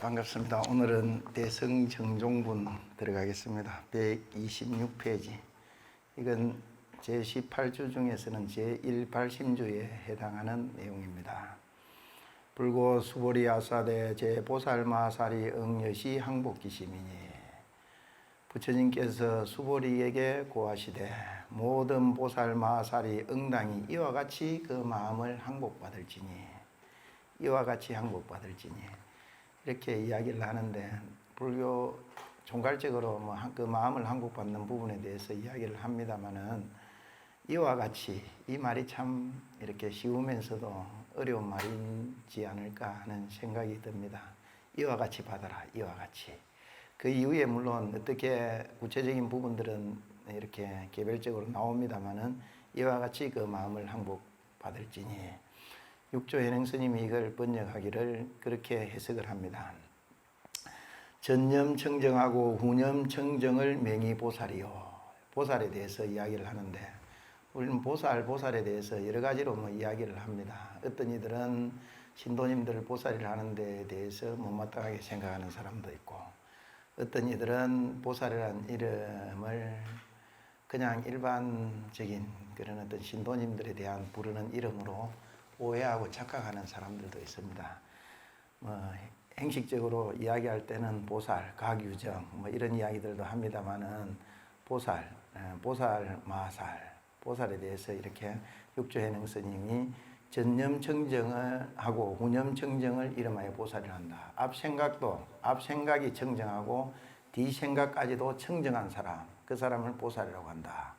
반갑습니다. 오늘은 대성정종분 들어가겠습니다. 126페이지. 이건 제18주 중에서는 제1발심주에 해당하는 내용입니다. 불고 수보리 아사대 제보살마사리 응여시 항복기시미니 부처님께서 수보리에게 고하시되 모든 보살마사리 응당이 이와 같이 그 마음을 항복받을지니 이와 같이 항복받을지니 이렇게 이야기를 하는데 불교 총괄적으로 그 마음을 항복받는 부분에 대해서 이야기를 합니다만은 이와 같이 이 말이 참 이렇게 쉬우면서도 어려운 말이지 않을까 하는 생각이 듭니다. 이와 같이 받아라. 이와 같이. 그 이후에 물론 어떻게 구체적인 부분들은 이렇게 개별적으로 나옵니다만은 이와 같이 그 마음을 항복받을지니 육조현행 스님이 이걸 번역하기를 그렇게 해석을 합니다. 전념 청정하고 후념 청정을 명의 보살이요. 보살에 대해서 이야기를 하는데 우리는 보살에 대해서 여러 가지로 이야기를 합니다. 어떤 이들은 신도님들 보살을 하는 데에 대해서 못마땅하게 생각하는 사람도 있고 어떤 이들은 보살이라는 이름을 그냥 일반적인 그런 어떤 신도님들에 대한 부르는 이름으로 오해하고 착각하는 사람들도 있습니다. 행식적으로 이야기할 때는 보살, 각유정 이런 이야기들도 합니다만은 보살, 마살, 보살에 대해서 이렇게 육조현행 스님이 전념 청정을 하고 후념 청정을 이름하여 보살을 한다. 앞 생각이 청정하고 뒤 생각까지도 청정한 사람, 그 사람을 보살이라고 한다.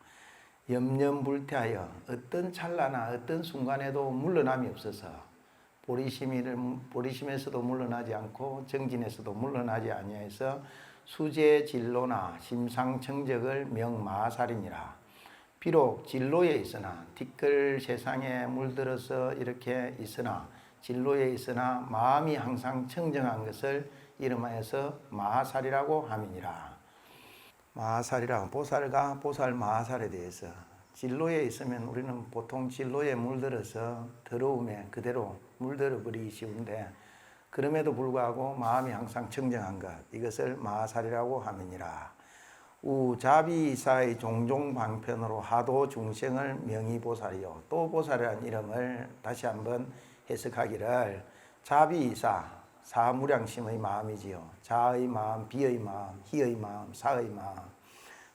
염념불태하여 어떤 찰나나 어떤 순간에도 물러남이 없어서 보리심에서도 물러나지 않고 정진에서도 물러나지 아니하여서 수재진로나 심상청적을 명마살이니라. 비록 진로에 있으나 티끌 세상에 물들어서 이렇게 있으나 진로에 있으나 마음이 항상 청정한 것을 이름하여서 마살이라고 함이니라. 마살이라 보살과 보살 마살에 대해서 진로에 있으면 우리는 보통 진로에 물들어서 더러움에 그대로 물들어 버리기 쉬운데 그럼에도 불구하고 마음이 항상 청정한 것 이것을 마살이라고 함이니라. 우자비이사의 종종 방편으로 하도 중생을 명의 보살이요. 또 보살이라는 이름을 다시 한번 해석하기를 자비이사 사무량심의 마음이지요. 자의 마음, 비의 마음, 희의 마음, 사의 마음.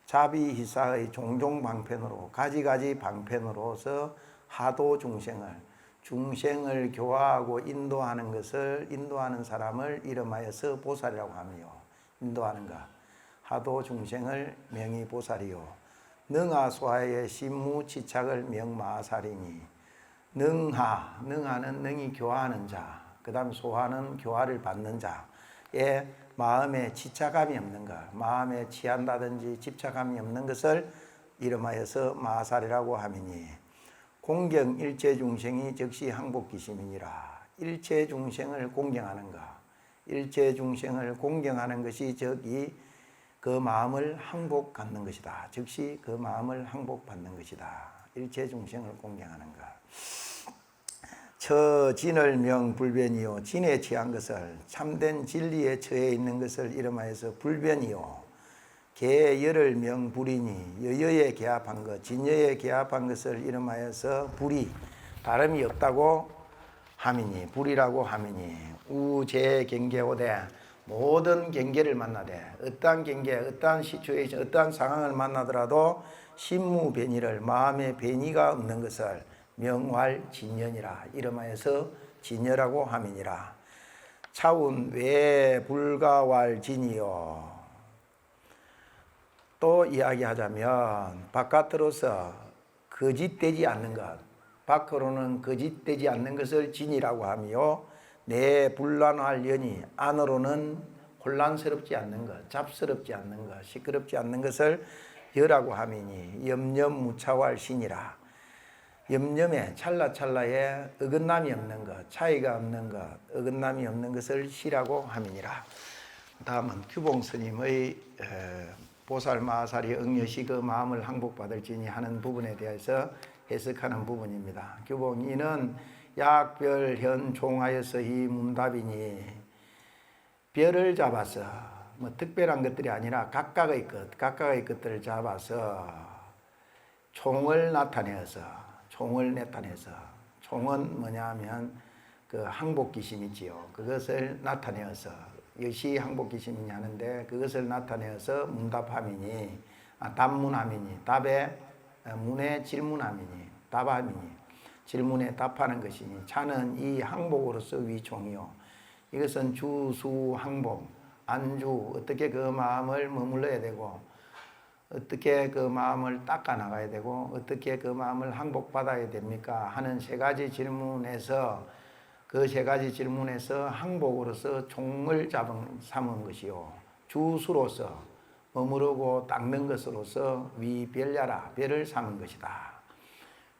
자비희사의 종종 방편으로 가지가지 방편으로서 하도 중생을 교화하고 인도하는 것을 인도하는 사람을 이름하여서 보살이라고 하며 인도하는 것. 하도 중생을 명의 보살이요. 능하소하의 심무치착을 명마살이니 능하는 능히 교화하는 자. 그 다음 소화는 교화를 받는 자의 마음에 치착감이 없는 것, 마음에 취한다든지 집착감이 없는 것을 이름하여서 마살이라고 함이니 공경 일체 중생이 즉시 항복기심이니라. 일체 중생을 공경하는 것, 일체 중생을 공경하는 것이 즉이 그 마음을 항복 갖는 것이다. 즉시 그 마음을 항복받는 것이다. 일체 중생을 공경하는 것. 처진을 명 불변이요. 진에 취한 것을 참된 진리에 처해 있는 것을 이름하여서 불변이요. 계열을 명 불이니 여여에 개합한 것, 진여에 개합한 것을 이름하여서 불이 다름이 없다고 함이니 불이라고 함이니 우제 경계오대 모든 경계를 만나되 어떠한 경계, 어떠한 시츄에이션, 어떠한 상황을 만나더라도 심무변이를 마음에 변이가 없는 것을 명활 진연이라 이름하여서 진여라고 함이니라. 차운 외 불가왈 진이요. 또 이야기하자면 바깥으로서 거짓되지 않는 것, 밖으로는 거짓되지 않는 것을 진이라고 하며 내 불란할 연이 안으로는 혼란스럽지 않는 것, 잡스럽지 않는 것, 시끄럽지 않는 것을 여라고 함이니 염념무차왈 신이라. 염념에 찰나찰나에 어긋남이 없는 것, 차이가 없는 것, 어긋남이 없는 것을 시라고 함이니라. 다음은 규봉 스님의 보살 마살이 응여시 그 마음을 항복받을지니 하는 부분에 대해서 해석하는 부분입니다. 규봉이는 약별현 종하여서 이 문답이니 별을 잡아서 뭐 특별한 것들이 아니라 각각의 것들을 잡아서 총을 나타내어서 총은 뭐냐면 그 항복기심이지요. 그것을 나타내어서 이것이 항복기심이냐 하는데 그것을 나타내어서 문답함이니 답문함이니 답에 문에 질문함이니 답함이니 질문에 답하는 것이니 차는 이 항복으로서 위총이요. 이것은 주수 항복 안주 어떻게 그 마음을 머물러야 되고 어떻게 그 마음을 닦아 나가야 되고 어떻게 그 마음을 항복받아야 됩니까 하는 세 가지 질문에서 그 세 가지 질문에서 항복으로서 총을 삼은 것이요. 주수로서 머무르고 닦는 것으로서 위별야라 별을 삼은 것이다.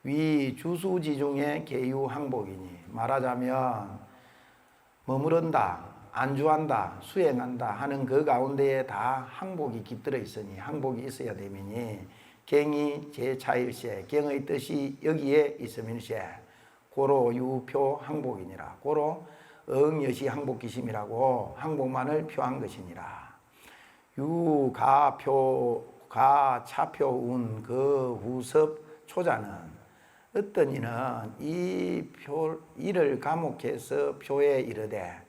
위 주수지중의 계유 항복이니 말하자면 머무른다, 안주한다, 수행한다 하는 그 가운데에 다 항복이 깃들어 있으니 항복이 있어야 되미니 경이 제차일세 경의 뜻이 여기에 있음일세 고로 유표 항복이니라. 고로 응여시 항복기심이라고 항복만을 표한 것이니라. 유가표가 차표운 그 후섭 초자는 어떤 이는 이를 감옥해서 표에 이르되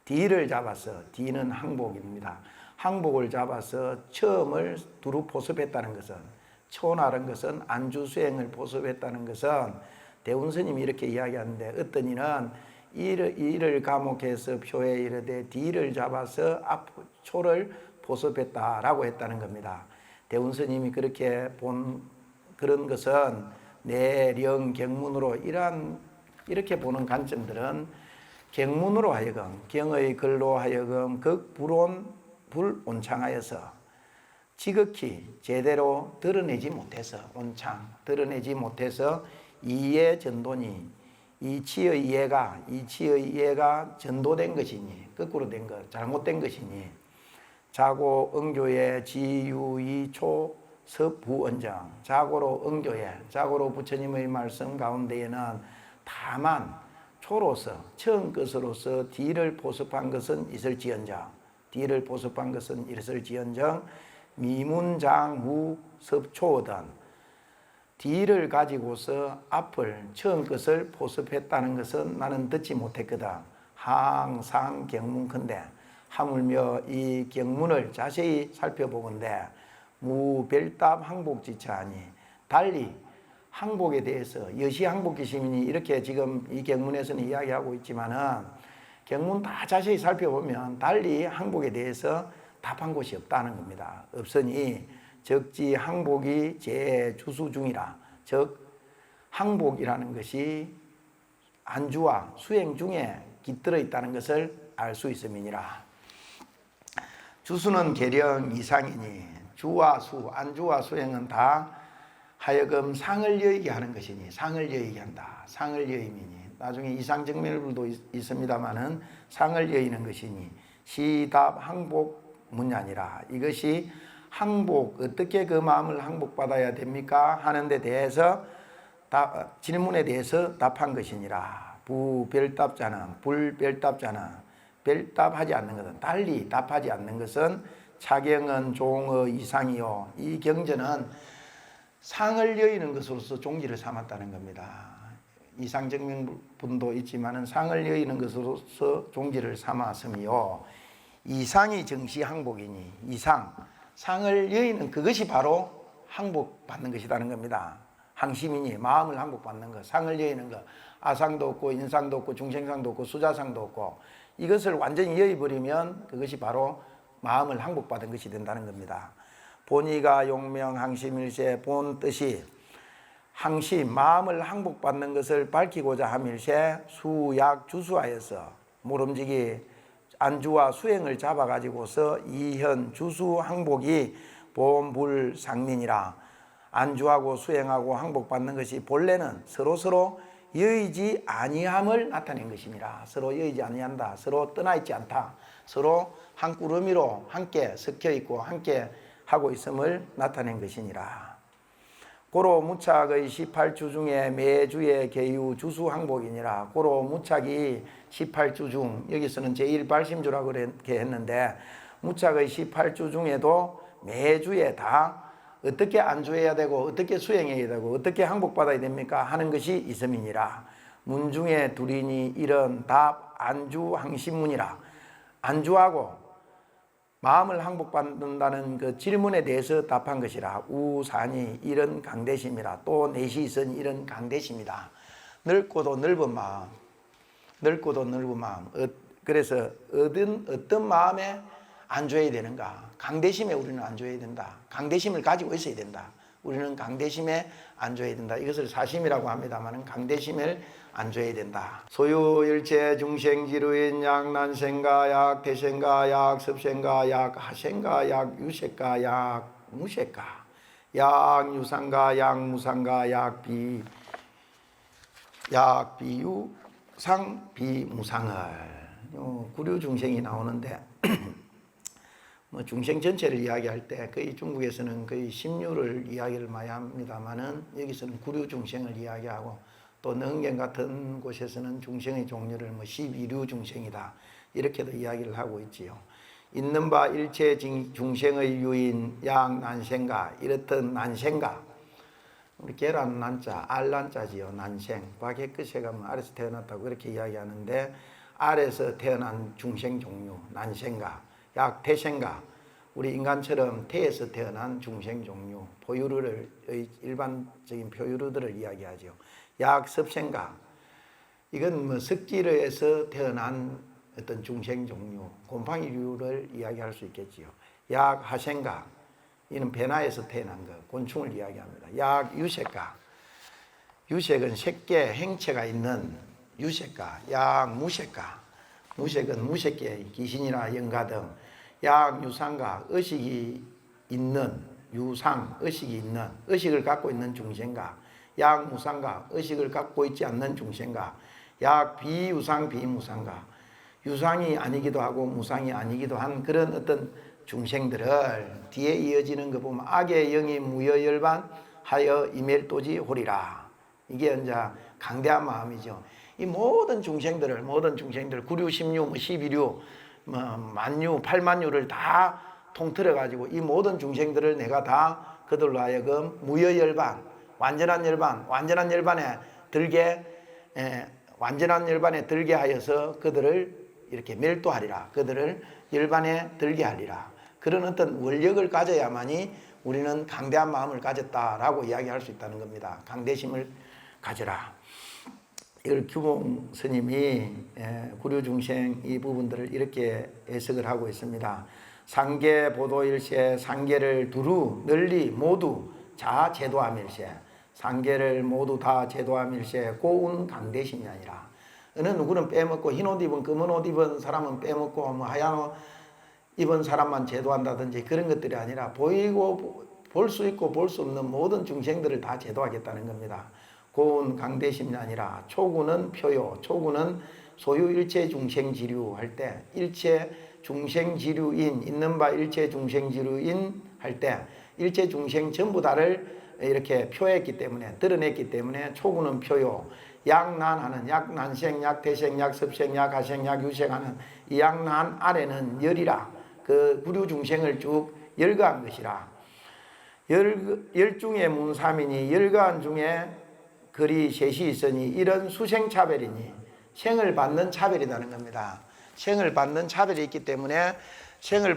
뒤를 잡아서 뒤는 항복입니다. 항복을 잡아서 처음을 두루 포섭했다는 것은 초나른 것은 안주수행을 포섭했다는 것은 대운스님이 이렇게 이야기하는데 어떤 이는 이를 감옥해서 표에 이르되 뒤를 잡아서 초를 포섭했다라고 했다는 겁니다. 대운스님이 그렇게 본 그런 것은 내령 경문으로 이렇게 보는 관점들은 경문으로 하여금 경의 글로 하여금 불온창하여서 지극히 제대로 드러내지 못해서 드러내지 못해서 이의 전도니 이치의 이해가 전도된 것이니 거꾸로 된 것 잘못된 것이니 자고 응교의 지유이초 섭부언정 자고로 응교에 자고로 부처님의 말씀 가운데에는 다만 초로서 처음 것으로서 뒤를 포섭한 것은 있을지언정 미문장후 섭초든 뒤를 가지고서 앞을 처음 것을 포섭했다는 것은 나는 듣지 못했거든. 항상 경문컨대 하물며 이 경문을 자세히 살펴보건대 무별답 항복지차하니 달리 항복에 대해서 여시 항복기심이니 이렇게 지금 이 경문에서는 이야기하고 있지만은 경문 다 자세히 살펴보면 달리 항복에 대해서 답한 곳이 없다는 겁니다. 없으니 적지 항복이 제주수 중이라. 즉 항복이라는 것이 안주와 수행 중에 깃들어 있다는 것을 알 수 있음이니라. 주수는 계령 이상이니 주와 수, 안주와 수행은 다 하여금 상을 여의게 하는 것이니 상을 여의게 한다. 상을 여임이니 나중에 이상정멸불도 있습니다마는 상을 여의는 것이니 시답 항복 문야니라. 이것이 항복 어떻게 그 마음을 항복받아야 됩니까 하는 데 대해서 질문에 대해서 답한 것이니라. 부별답자는 불별답자는 별답하지 않는 것은 달리 답하지 않는 것은 차경은 종의 이상이요. 이 경전은 상을 여의는 것으로서 종지를 삼았다는 겁니다. 이상정명분도 있지만은 상을 여의는 것으로서 종지를 삼았으며 이상이 정시 항복이니 상을 여의는 그것이 바로 항복받는 것이라는 겁니다. 항심이니 마음을 항복받는 것, 상을 여의는 것, 아상도 없고 인상도 없고 중생상도 없고 수자상도 없고 이것을 완전히 여의버리면 그것이 바로 마음을 항복받은 것이 된다는 겁니다. 본의가 용명 항심일세 본 뜻이 항심 마음을 항복받는 것을 밝히고자 함일세 수약 주수하여서 모름지기 안주와 수행을 잡아가지고서 이현 주수 항복이 본불상민이라. 안주하고 수행하고 항복받는 것이 본래는 서로 여의지 아니함을 나타낸 것이니라. 서로 여의지 아니한다. 서로 떠나 있지 않다. 서로 한 구름이로 함께 섞여 있고 함께 하고 있음을 나타낸 것이니라. 고로 무착의 18주 중에 매주의 계유 주수항복이니라. 고로 무착이 18주 중, 여기서는 제1발심주라고 그렇게 했는데, 무착의 18주 중에도 매주에 다 어떻게 안주해야 되고 어떻게 수행해야 되고 어떻게 항복받아야 됩니까 하는 것이 있음이니라. 문중에 두리니 이런 답 안주항심문이라. 안주하고 마음을 항복받는다는 그 질문에 대해서 답한 것이라. 우산이 이런 강대심이라. 또 넷이 있은 이런 강대심이다. 넓고도 넓은 마음, 넓고도 넓은 마음. 그래서 어떤 마음에 안줘야 되는가? 강대심에 우리는 안줘야 된다. 강대심을 가지고 있어야 된다. 우리는 강대심에 안줘야 된다. 이것을 사심이라고 합니다만 강대심을 안줘야 된다. 소유일체 중생지루인 약난생가 약 대생가 약 섭생가 약 하생가 약 유생가 약 무생가 약 유상가 약 무상가 약 비유상 비무상을 구류 중생이 나오는데 뭐 중생 전체를 이야기할 때 거의 중국에서는 거의 심류를 이야기를 많이 합니다만은 여기서는 구류 중생을 이야기하고 또 능경 같은 곳에서는 중생의 종류를 뭐 12류 중생이다 이렇게도 이야기를 하고 있지요. 있는 바 일체 중생의 유인 양 난생가 이렇듯 난생가 우리 계란 난자 알난자지요. 난생 밖에 끝에 가면 아래서 태어났다고 그렇게 이야기하는데 아래서 태어난 중생 종류 난생가 약 태생가 우리 인간처럼 태에서 태어난 중생 종류 포유류를 일반적인 포유류들을 이야기하죠. 약 섭생가 이건 뭐 석기로에서 태어난 어떤 중생 종류 곰팡이류를 이야기할 수 있겠지요. 약 하생가 이는 배나에서 태어난 것 곤충을 이야기합니다. 약 유색가 유색은 색계 행체가 있는 유색가 약 무색가 무색은 무색계 귀신이나 영가 등 약 유상가 의식이 있는 유상 의식이 있는 의식을 갖고 있는 중생가 약 무상가 의식을 갖고 있지 않는 중생가 약 비유상 비무상가 유상이 아니기도 하고 무상이 아니기도 한 그런 어떤 중생들을 뒤에 이어지는 거 보면 악의 영이 무여열반하여 이멜도지 홀이라. 이게 이제 강대한 마음이죠. 이 모든 중생들 구류, 십류, 12류, 만류, 8만류를 다 통틀어 가지고 이 모든 중생들을 내가 다 그들로 하여금 무여열반, 완전한 열반에 들게 하여서 그들을 이렇게 멸도하리라. 그들을 열반에 들게 하리라. 그런 어떤 원력을 가져야만이 우리는 강대한 마음을 가졌다라고 이야기할 수 있다는 겁니다. 강대심을 가져라. 이걸 규봉 스님이 구류중생 이 부분들을 이렇게 해석을 하고 있습니다. 상계 보도일세 상계를 두루 널리 모두 자 제도함일세 상계를 모두 다 제도함일세 고운 강대심이 아니라 어느 누구는 빼먹고 흰옷 입은 검은 옷 입은 사람은 빼먹고 뭐 하얀 옷 입은 사람만 제도한다든지 그런 것들이 아니라 보이고 볼 수 있고 볼 수 없는 모든 중생들을 다 제도하겠다는 겁니다. 고운 강대심이 아니라 초구는 표요 초구는 소유 일체 중생지류 할 때 일체 중생지류인 있는 바 일체 중생지류인 할 때 일체 중생 전부 다를 이렇게 표했기 때문에 드러냈기 때문에 초구는 표요 약난하는 약난생 약태생 약섭생 약하생 약유생하는 이 약난 아래는 열이라 그 구류 중생을 쭉 열거한 것이라 열 중에 문삼이니 열거한 중에 글이 셋이 있으니 이런 수생차별이니 생을 받는 차별이라는 겁니다. 생을 받는 차별이 있기 때문에 생을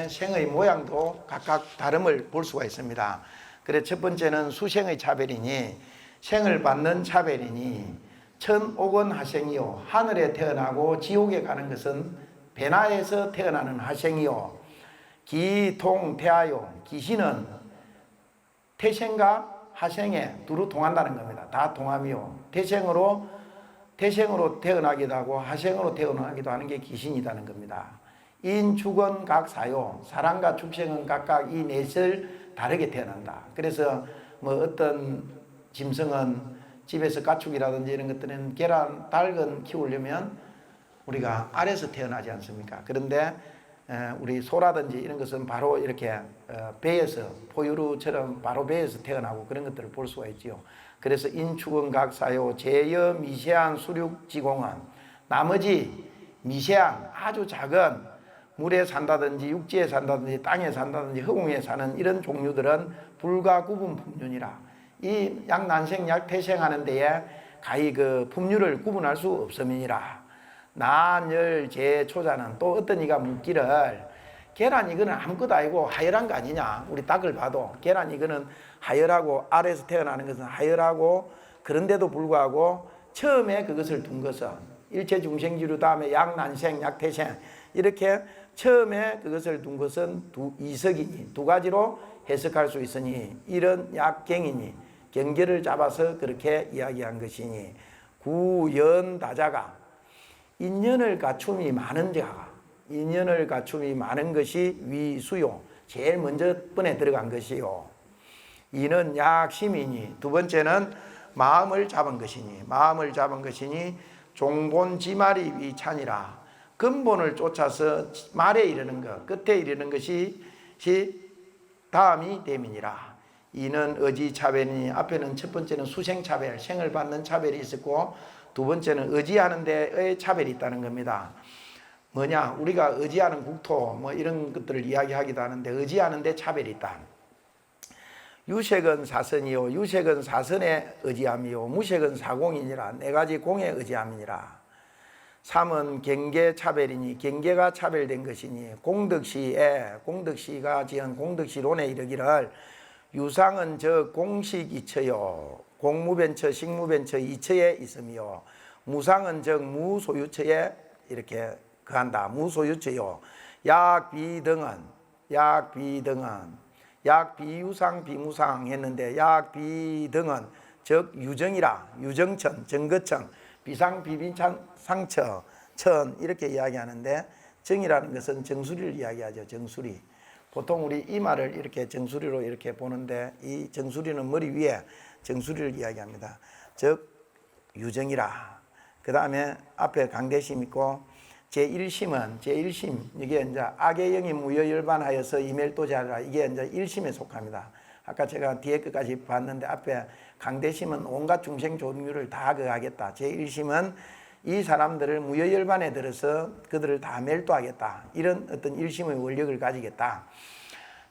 생의 모양도 각각 다름을 볼 수가 있습니다. 그래 첫 번째는 수생의 차별이니 생을 받는 차별이니 천옥은 하생이요 하늘에 태어나고 지옥에 가는 것은 배나에서 태어나는 하생이요 기통태하요 기신은 태생과 하생에 두루 통한다는 겁니다. 다 통함이요. 태생으로 태어나기도 하고 하생으로 태어나기도 하는 게 기신이라는 겁니다. 인축은 각 사요. 사람과 축생은 각각 이 넷을 다르게 태어난다. 그래서 뭐 어떤 짐승은 집에서 가축이라든지 이런 것들은 계란, 닭은 키우려면 우리가 알에서 태어나지 않습니까? 그런데 우리 소라든지 이런 것은 바로 이렇게 배에서 포유류처럼 바로 배에서 태어나고 그런 것들을 볼 수가 있지요. 그래서 인축은 각사요 제여 미세한 수륙지공은 나머지 미세한 아주 작은 물에 산다든지 육지에 산다든지 땅에 산다든지 허공에 사는 이런 종류들은 불과 구분 품륜이라. 이 약난생 약태생하는 데에 가히 그 품류를 구분할 수 없음이니라. 난열제초자는 또 어떤 이가 묻기를 계란 이거는 아무것도 아니고 하열한 거 아니냐. 우리 닭을 봐도 계란 이거는 하열하고 알에서 태어나는 것은 하열하고 그런데도 불구하고 처음에 그것을 둔 것은 일체중생지류 다음에 약난생 약태생 이렇게 처음에 그것을 둔 것은 이석이니 두 가지로 해석할 수 있으니 이런 약경이니 경계를 잡아서 그렇게 이야기한 것이니 구연다자가 인연을 갖춤이 많은 자가 인연을 갖춤이 많은 것이 위수요 제일 먼저 번에 들어간 것이요. 이는 약심이니 두 번째는 마음을 잡은 것이니 마음을 잡은 것이니 종본지말이 위찬이라. 근본을 쫓아서 말에 이르는 것 끝에 이르는 것이 다음이 대민이라. 이는 의지차별이니 앞에는 첫 번째는 수생차별 생을 받는 차별이 있었고 두 번째는 의지하는 데의 차별이 있다는 겁니다. 뭐냐 우리가 의지하는 국토 뭐 이런 것들을 이야기하기도 하는데 의지하는 데 차별이 있다. 유색은 사선이요 유색은 사선에 의지함이요 무색은 사공이니라. 네 가지 공에 의지함이니라. 삼은 경계차별이니 경계가 차별된 것이니 공덕시가 지은 공덕시론에 이르기를 유상은 저 공식이처요 공무변처 식무변처 이처에 있으며 무상은 즉 무소유처에 이렇게 거한다. 무소유처요 약비등은 약비유상 비무상 했는데 약비등은 즉 유정이라. 유정천 정거청 비상 비빈찬 상처 천 이렇게 이야기하는데 정이라는 것은 정수리를 이야기하죠. 정수리. 보통 우리 이마를 이렇게 정수리로 이렇게 보는데 이 정수리는 머리 위에 정수리를 이야기합니다. 즉 유정이라. 그 다음에 앞에 강대심 있고 제1심은 제1심 이게 이제 악의 영이 무여열반하여서 이멸도자라. 이게 이제 1심에 속합니다. 아까 제가 뒤에 끝까지 봤는데 앞에 강대심은 온갖 중생 종류를 다 그하겠다. 제1심은 이 사람들을 무여열반에 들어서 그들을 다 멸도하겠다. 이런 어떤 1심의 원력을 가지겠다.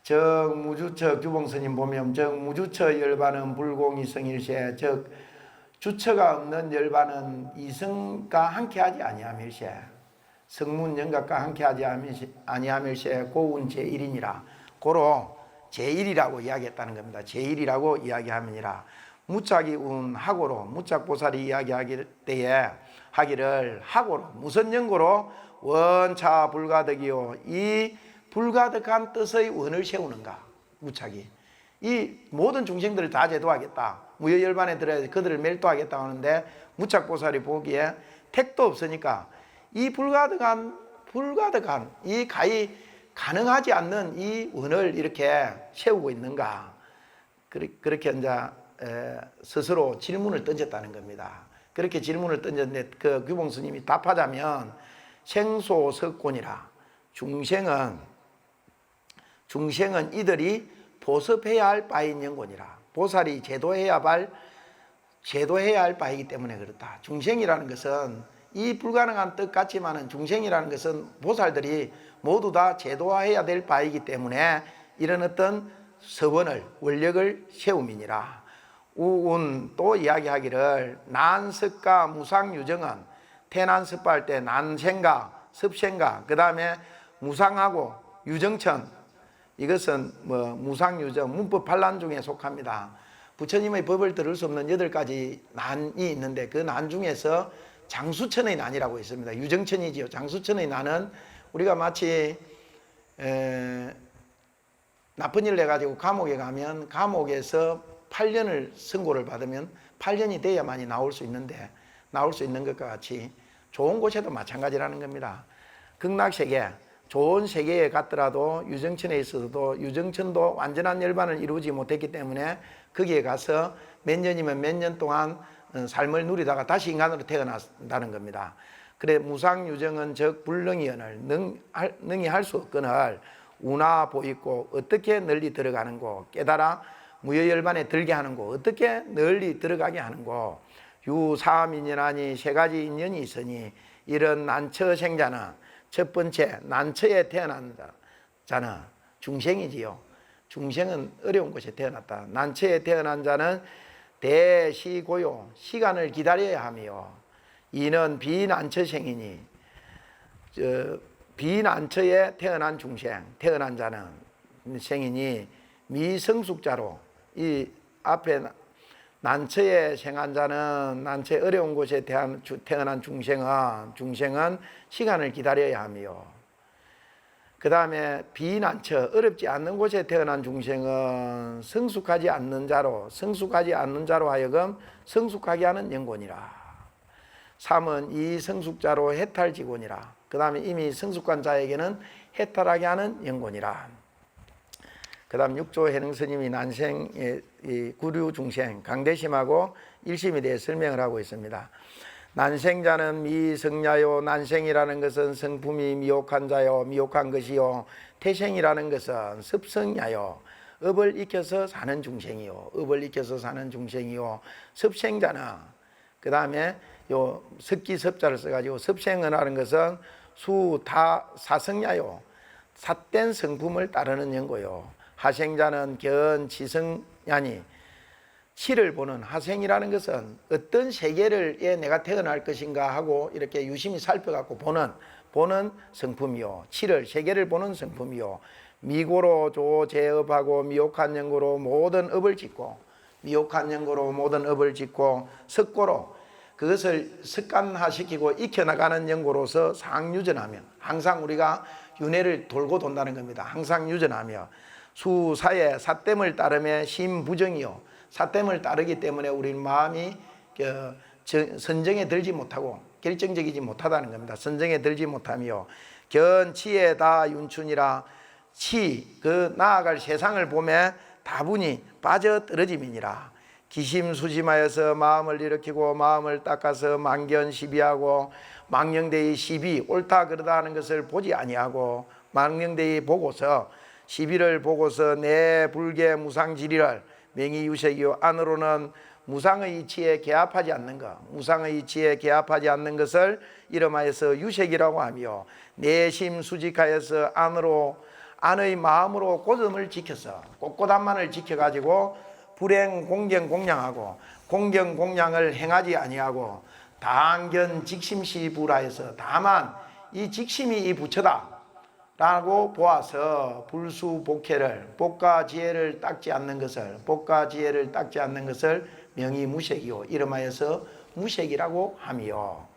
정무주처 규봉스님 보면 정무주처 열반은 불공이성일세. 즉 주처가 없는 열반은 이성과 함께하지 아니하밀세. 성문 영각과 함께하지 아니하밀세. 고운 제1이니라. 고로 제1이라고 이야기했다는 겁니다. 제1이라고 이야기하느니라. 무짝이 운 하고로 무짝보살이 이야기하기 때에 하기를 하고로 무슨 연고로 원차 불가득이요 이 불가득한 뜻의 원을 세우는가. 무짝이 이 모든 중생들을 다 제도하겠다. 무여열반에 들어야 그들을 멸도하겠다 하는데 무짝보살이 보기에 택도 없으니까 이 불가득한 이 가히 가능하지 않는 이 원을 이렇게 세우고 있는가. 그렇게 이제 스스로 질문을 던졌다는 겁니다. 그렇게 질문을 던졌는데 그 규봉스님이 답하자면 생소석곤이라. 중생은 이들이 보섭해야 할 바인 영곤이라. 보살이 제도해야 할 바이기 때문에 그렇다. 중생이라는 것은 이 불가능한 뜻 같지만은 중생이라는 것은 보살들이 모두 다 제도화해야 될 바이기 때문에 이런 어떤 서원을 원력을 세움이니라. 우운 또 이야기하기를 난습과 무상유정은 태난습할 때 난생가 습생가 그 다음에 무상하고 유정천 이것은 뭐 무상유정 문법 반란 중에 속합니다. 부처님의 법을 들을 수 없는 8가지 난이 있는데 그 난 중에서 장수천의 난이라고 있습니다. 유정천이지요. 장수천의 난은 우리가 마치 나쁜 일을 해가지고 감옥에 가면 감옥에서 8년을 선고를 받으면 8년이 돼야만이 나올 수 있는 것과 같이 좋은 곳에도 마찬가지라는 겁니다. 극락세계 좋은 세계에 갔더라도 유정천에 있어서도 유정천도 완전한 열반을 이루지 못했기 때문에 거기에 가서 몇 년이면 몇 년 동안 삶을 누리다가 다시 인간으로 태어난다는 겁니다. 그래 무상유정은 적 불능이언을 능히 할 수 없거늘 우나 보이고 어떻게 널리 들어가는고 깨달아 무여열반에 들게 하는고 어떻게 널리 들어가게 하는고 유사민연하니 세 가지 인연이 있으니 이런 난처생자는 첫 번째 난처에 태어난 자는 중생이지요. 중생은 어려운 곳에 태어났다. 난처에 태어난 자는 대시고요 시간을 기다려야 하며 이는 비난처생이니 비난처에 태어난 중생 태어난 자는 생이니 미성숙자로 이 앞에 난처에 생한 자는 난처에 어려운 곳에 태어난 중생은 시간을 기다려야 하며 그 다음에 비난처 어렵지 않는 곳에 태어난 중생은 성숙하지 않는 자로 하여금 성숙하게 하는 영혼이라. 3은 이 성숙자로 해탈지곤이라. 그 다음에 이미 성숙한 자에게는 해탈하게 하는 영혼이라. 그 다음 6조 해능스님이 난생의 구류중생 강대심하고 일심에 대해 설명을 하고 있습니다. 난생자는 미성야요. 난생이라는 것은 성품이 미혹한 자요 미혹한 것이요. 태생이라는 것은 습성야요. 업을 익혀서 사는 중생이요. 업을 익혀서 사는 중생이요. 습생자는 그 다음에 요 습기섭자를 써가지고 습생은하는 것은 수다 사성야요. 삿된 성품을 따르는 연고요. 하생자는 견지성야니 치를 보는 하생이라는 것은 어떤 세계에 내가 태어날 것인가 하고 이렇게 유심히 살펴갖고 보는 성품이요. 치를 세계를 보는 성품이요. 미고로 조제업하고 미혹한 연고로 모든 업을 짓고 석고로 그것을 습관화시키고 익혀나가는 연고로서 상유전하며 항상 우리가 윤회를 돌고 돈다는 겁니다. 항상 유전하며 수사의 사땜을 따르며 심부정이요. 사땜을 따르기 때문에 우리 마음이 선정에 들지 못하고 결정적이지 못하다는 겁니다. 선정에 들지 못하며 견치에 다 윤춘이라 그 나아갈 세상을 보며 다분히 빠져떨어짐이니라. 기심수심하여서 마음을 일으키고 마음을 닦아서 망견시비하고 망령되이 시비 옳다 그러다 하는 것을 보지 아니하고 망령되이 보고서 시비를 보고서 내 불계 무상지리를 맹의유색이요 안으로는 무상의 이치에 개합하지 않는 것 무상의 이치에 개합하지 않는 것을 이름하여서 유색이라고 하며 내심 수직하여서 안의 마음으로 곧음을 지켜서 꼿꼿함만을 지켜가지고 불행 공경 공양하고 공경 공양을 행하지 아니하고 당견 직심시 불하여서 다만 이 직심이 이 부처다 라고 보아서 불수 복해를 복과 지혜를 닦지 않는 것을 명의 무색이요 이름하여서 무색이라고 하며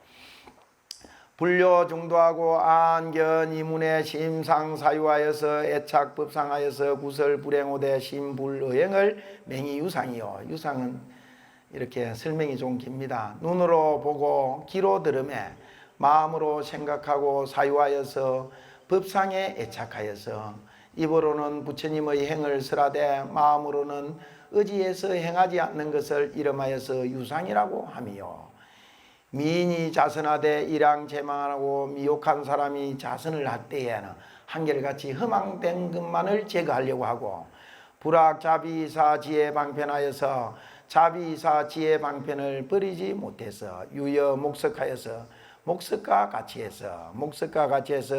불교 중도하고 안견 이문에 심상사유하여서 애착법상하여서 구설 불행오대 심불의행을 맹의 유상이요. 유상은 이렇게 설명이 좀 깁니다. 눈으로 보고 귀로 들음에 마음으로 생각하고 사유하여서 법상에 애착하여서 입으로는 부처님의 행을 설하되 마음으로는 의지해서 행하지 않는 것을 이름하여서 유상이라고 하며 미인이 자선하되 일양제망하고 미혹한 사람이 자선을 할 때에는 한결같이 흠앙된 것만을 제거하려고 하고 불악자비사 지혜방편하여서 자비사 지혜방편을 버리지 못해서 유여 목석하여서 목석과 같이 해서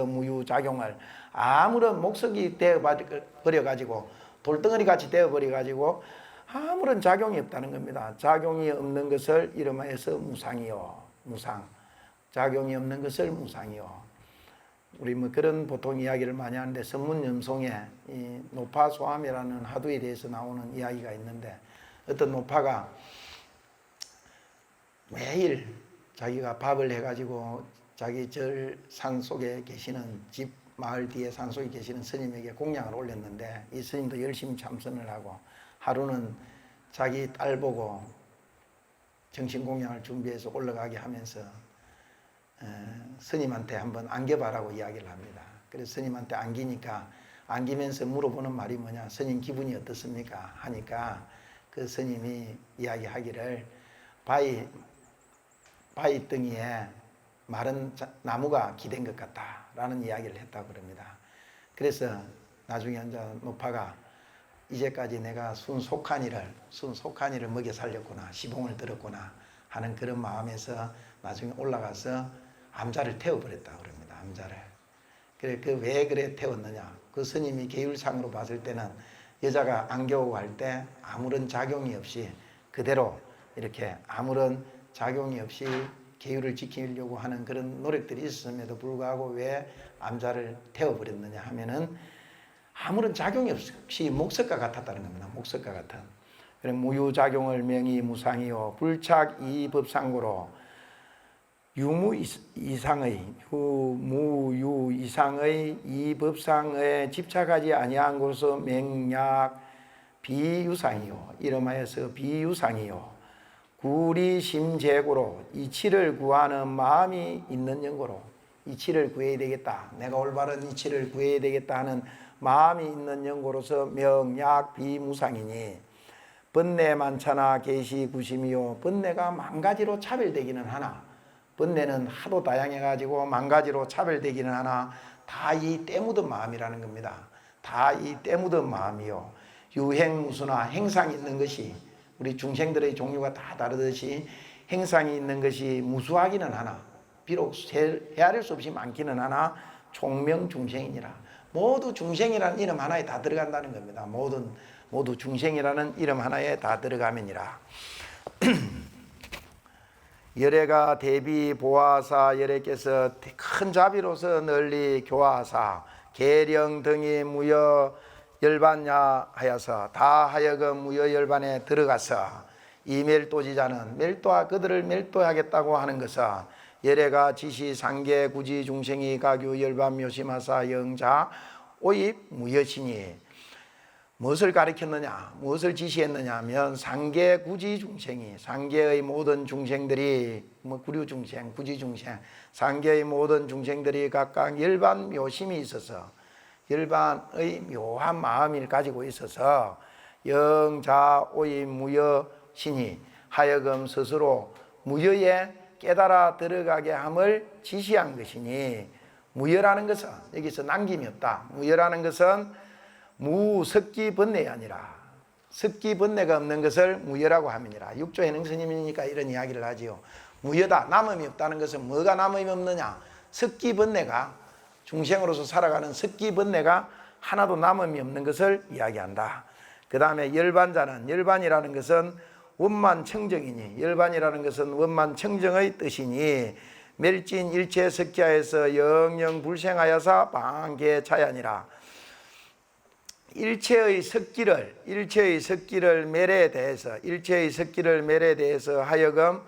무유작용을 아무런 목석이 되어버려가지고 돌덩어리 같이 되어버려가지고 아무런 작용이 없다는 겁니다. 작용이 없는 것을 이름하여서 무상이요. 무상. 작용이 없는 것을 무상이요. 우리 뭐 그런 보통 이야기를 많이 하는데 선문염송에 이 노파소함이라는 화두에 대해서 나오는 이야기가 있는데 어떤 노파가 매일 자기가 밥을 해가지고 자기 산 속에 계시는 집 마을 뒤에 산 속에 계시는 스님에게 공양을 올렸는데 이 스님도 열심히 참선을 하고 하루는 자기 딸 보고 정신공양을 준비해서 올라가게 하면서 스님한테 한번 안겨봐라고 이야기를 합니다. 그래서 스님한테 안기면서 물어보는 말이 뭐냐, 스님 기분이 어떻습니까? 하니까 그 스님이 이야기하기를 바위 등이에 마른 나무가 기댄 것 같다라는 이야기를 했다고 그럽니다. 그래서 나중에 이제 노파가 이제까지 내가 순 속한이를 먹여 살렸구나, 시봉을 들었구나 하는 그런 마음에서 나중에 올라가서 암자를 태워버렸다고 그럽니다. 암자를. 그래, 왜 그래 태웠느냐? 그 스님이 계율상으로 봤을 때는 여자가 안겨오고 할 때 아무런 작용이 없이 그대로 이렇게 아무런 작용이 없이 계율을 지키려고 하는 그런 노력들이 있었음에도 불구하고 왜 암자를 태워버렸느냐 하면은 아무런 작용이 없이 목석과 같았다는 겁니다. 목석과 같은. 그래, 무유작용을 명이 무상이요 불착 이법상고로 무유 이상의 이 법상에 집착하지 아니한 것으로 맹약 비유상이요 이름하여서 비유상이요 구리심재고로 이치를 구하는 마음이 있는 연고로 이치를 구해야 되겠다, 내가 올바른 이치를 구해야 되겠다 하는 마음이 있는 연고로서 명약 비무상이니 번뇌 만차나 계시구심이요 번뇌가 만 가지로 차별되기는 하나 번뇌는 하도 다양해가지고 만 가지로 차별되기는 하나 다 이 때묻은 마음이라는 겁니다. 다 이 때묻은 마음이요. 유행무수나 행상이 있는 것이 우리 중생들의 종류가 다 다르듯이 행상이 있는 것이 무수하기는 하나 비록 헤아릴 수 없이 많기는 하나 총명중생이니라. 모두 중생이라는 이름 하나에 다 들어간다는 겁니다. 모두 중생이라는 이름 하나에 다 들어가면이라. 열애가 대비 보아사 열애께서 큰 자비로서 널리 교화하사 계령 등이 무여 열반야 하여서 다 하여금 무여 열반에 들어가서 이 멸도지자는 멸도와 그들을 멸도하겠다고 하는 것은 열애가 지시 상계 구지 중생이 가규 열반 묘심하사 영자 오입 무여시니 무엇을 가르쳤느냐, 무엇을 지시했느냐 하면 상계 구지 중생이 상계의 모든 중생들이 구류 중생, 구지 중생, 상계의 모든 중생들이 각각 열반 묘심이 있어서 열반의 묘한 마음을 가지고 있어서 영자 오이 무여신이 하여금 스스로 무여에 깨달아 들어가게 함을 지시한 것이니 무여라는 것은 여기서 남김이 없다. 무여라는 것은 무석기 번뇌이 아니라 석기 번뇌가 없는 것을 무여라고 함이니라. 육조 해능 스님이니까 이런 이야기를 하지요. 무여다, 남음이 없다는 것은 뭐가 남음이 없느냐? 석기 번뇌가 중생으로서 살아가는 석기 번뇌가 하나도 남음이 없는 것을 이야기한다. 그 다음에 열반자는 열반이라는 것은 원만청정이니 열반이라는 것은 원만청정의 뜻이니 멸진 일체 석기하에서 영영 불생하여서 방계차야니라. 일체의 석기를 멸에 대해서 하여금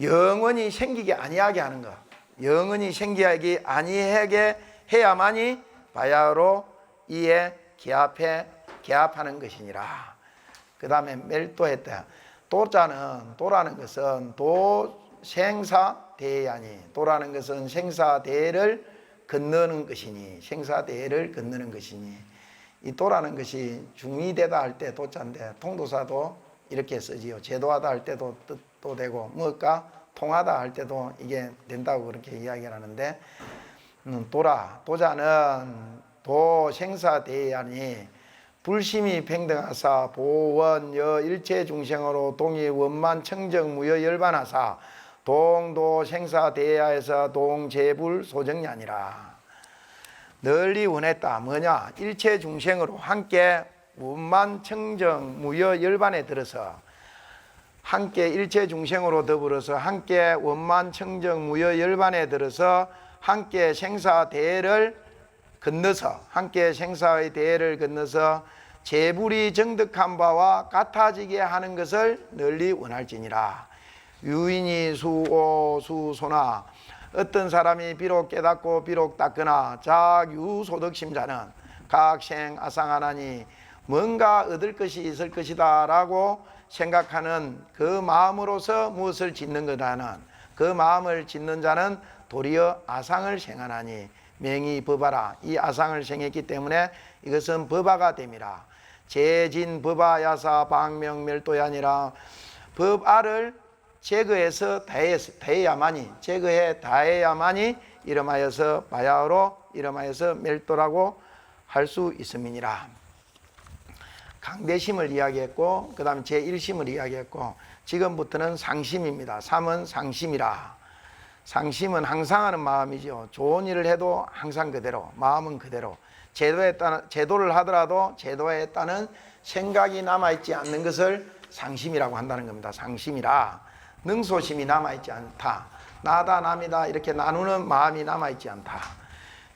영원히 생기게 아니하게 하는 것, 영원히 생기하게 아니하게 해야만이 바야로 이에 기합하는 것이니라. 그 다음에 멸도했다. 도라는 것은 생사대야니 도라는 것은 생사대를 건너는 것이니 생사대를 건너는 것이니 이 도라는 것이 중의되다 할 때 도자인데 통도사도 이렇게 쓰지요. 제도하다 할 때도 뜻도 되고 무엇과 통하다 할 때도 이게 된다고 그렇게 이야기를 하는데 도자는 생사대야니 불심이 평등하사 보원여 일체 중생으로 동이 원만 청정 무여 열반하사 동도 생사대야에서 동재불 소정이 아니라 널리 원했다. 뭐냐? 일체 중생으로 함께 원만 청정 무여 열반에 들어서 함께 일체 중생으로 더불어서 함께 원만 청정 무여 열반에 들어서 함께 생사대를 건너서 함께 생사의 대를 건너서 재불이 정득한 바와 같아지게 하는 것을 널리 원할지니라. 유인이 수오 수소나 어떤 사람이 비록 깨닫고 비록 닦거나 작유소득심자는 각생 아상하나니 뭔가 얻을 것이 있을 것이다 라고 생각하는 그 마음으로서 무엇을 짓는 거다는 그 마음을 짓는 자는 도리어 아상을 생하나니 명이 법하라. 이 아상을 생했기 때문에 이것은 법화가 됨이라. 재진 법화 야사 방명멸도야 아니라 법화를 제거해서 다해야만이, 제거해 다해야만이 이름하여서 바야흐로 이름하여서 멸도라고 할 수 있음이니라. 강대심을 이야기했고 그 다음 제1심을 이야기했고 지금부터는 상심입니다. 3은 상심이라. 상심은 항상 하는 마음이죠. 좋은 일을 해도 항상 그대로, 마음은 그대로, 제도를 하더라도 제도에 따른 생각이 남아있지 않는 것을 상심이라고 한다는 겁니다. 상심이라. 능소심이 남아있지 않다. 나다 남이다 이렇게 나누는 마음이 남아있지 않다.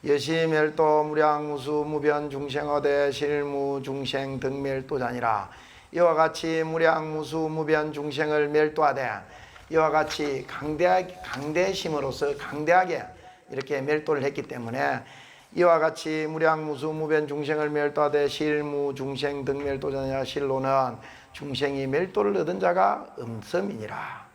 여시멸도 무량무수 무변 중생어대 실무 중생 등멸도자니라. 이와 같이 무량무수 무변 중생을 멸도하되 이와 같이 강대심으로서 강대하게 이렇게 멸도를 했기 때문에 이와 같이 무량무수 무변 중생을 멸도하되 실무 중생 등멸도자니라. 실로는 중생이 멸도를 얻은 자가 음섬이니라.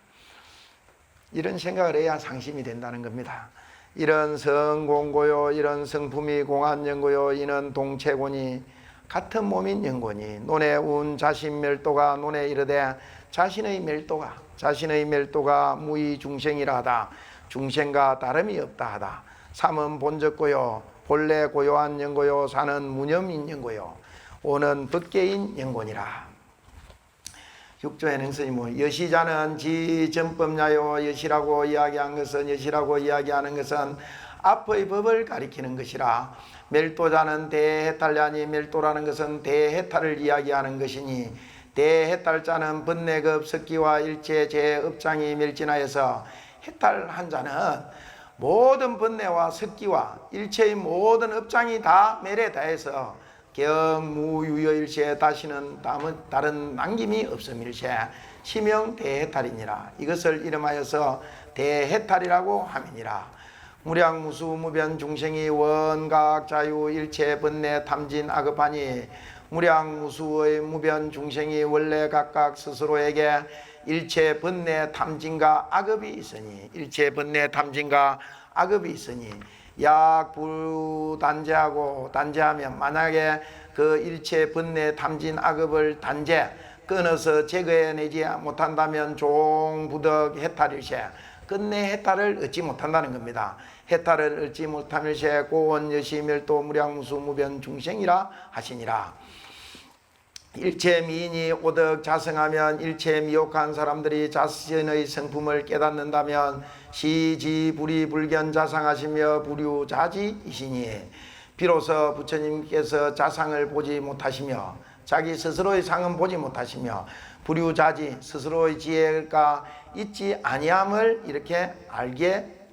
이런 생각을 해야 상심이 된다는 겁니다. 이런 성공고요 이런 성품이 공한연고요 이는 동체고니 같은 몸인 연고니 논에 운 자신 멸도가 논에 이르되 자신의 멸도가 무의 중생이라 하다. 중생과 다름이 없다 하다. 삼은 본적고요 본래 고요한 연고요 사는 무념인 연고요 오는 법계인 연고니라. 6조의 능선이 여시자는 지전법야요. 여시라고 이야기한 것은 여시라고 이야기하는 것은 앞의 법을 가리키는 것이라. 멸도자는 대해탈자니 멸도라는 것은 대해탈을 이야기하는 것이니 대해탈자는 번뇌급 석기와 일체 제업장이 멸진하여서 해탈한 자는 모든 번뇌와 석기와 일체의 모든 업장이 다 멸에 다해서 경무유여일체 다시는 다른 남김이 없음일체 시명 대해탈이니라. 이것을 이름하여서 대해탈이라고 함이니라. 무량무수 무변 중생이 원각 자유 일체 번뇌 탐진 악업하니 무량무수의 무변 중생이 원래 각각 스스로에게 일체 번뇌 탐진과 악업이 있으니 일체 번뇌 탐진과 악업이 있으니 약불단제하고 단제하면 만약에 그 일체 번뇌 탐진 악업을 끊어서 제거해내지 못한다면 종부덕 해탈일세 끝내 해탈을 얻지 못한다는 겁니다. 해탈을 얻지 못하밀세 고원 여시멸도 무량무수 무변 중생이라 하시니라. 일체 미인이 오덕 자성하면 일체 미혹한 사람들이 자신의 성품을 깨닫는다면 시지불이 불견 자상하시며 불유자지이시니 비로소 부처님께서 자상을 보지 못하시며 자기 스스로의 상은 보지 못하시며 불유자지 스스로의 지혜가 있지 아니함을 이렇게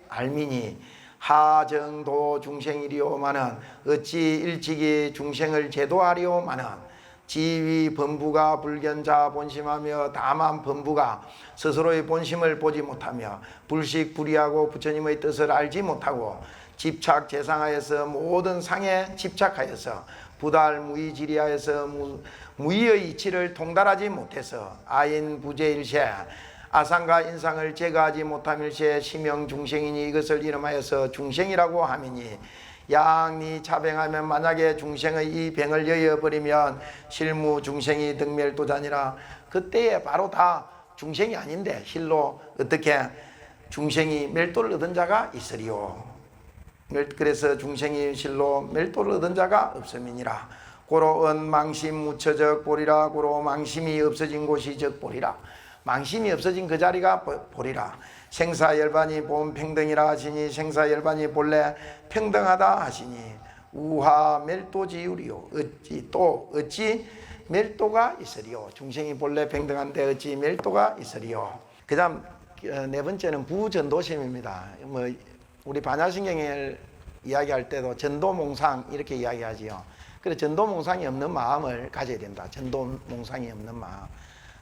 알미니 하정도 중생이리오마는 어찌 일찍이 중생을 제도하리오마는 지위 범부가 불견자 본심하며 다만 범부가 스스로의 본심을 보지 못하며 불식불의하고 부처님의 뜻을 알지 못하고 집착 재상하여서 모든 상에 집착하여서 부달무의지리하여서 무의의 이치를 통달하지 못해서 아인부재일세 아상과 인상을 제거하지 못함일세 심형중생이니 이것을 이름하여서 중생이라고 하미니 양이 차병하면 만약에 중생의 이 병을 여여버리면 실무 중생이 등멸도자니라. 그때에 바로 다 중생이 아닌데 실로 어떻게 중생이 멸도를 얻은 자가 있으리요. 그래서 중생이 실로 멸도를 얻은 자가 없음이니라. 고로은 망심 무처적 보리라. 고로 망심이 없어진 곳이 적 보리라. 망심이 없어진 그 자리가 보리라. 생사열반이 본 평등이라 하시니 생사열반이 본래 평등하다 하시니 우하 멸도지유리요. 어찌 멸도가 있으리요. 중생이 본래 평등한데 어찌 멸도가 있으리요. 그 다음 네 번째는 부전도심입니다. 우리 반야신경을 이야기할 때도 전도몽상 이렇게 이야기하지요. 그래서 전도몽상이 없는 마음을 가져야 된다. 전도몽상이 없는 마음.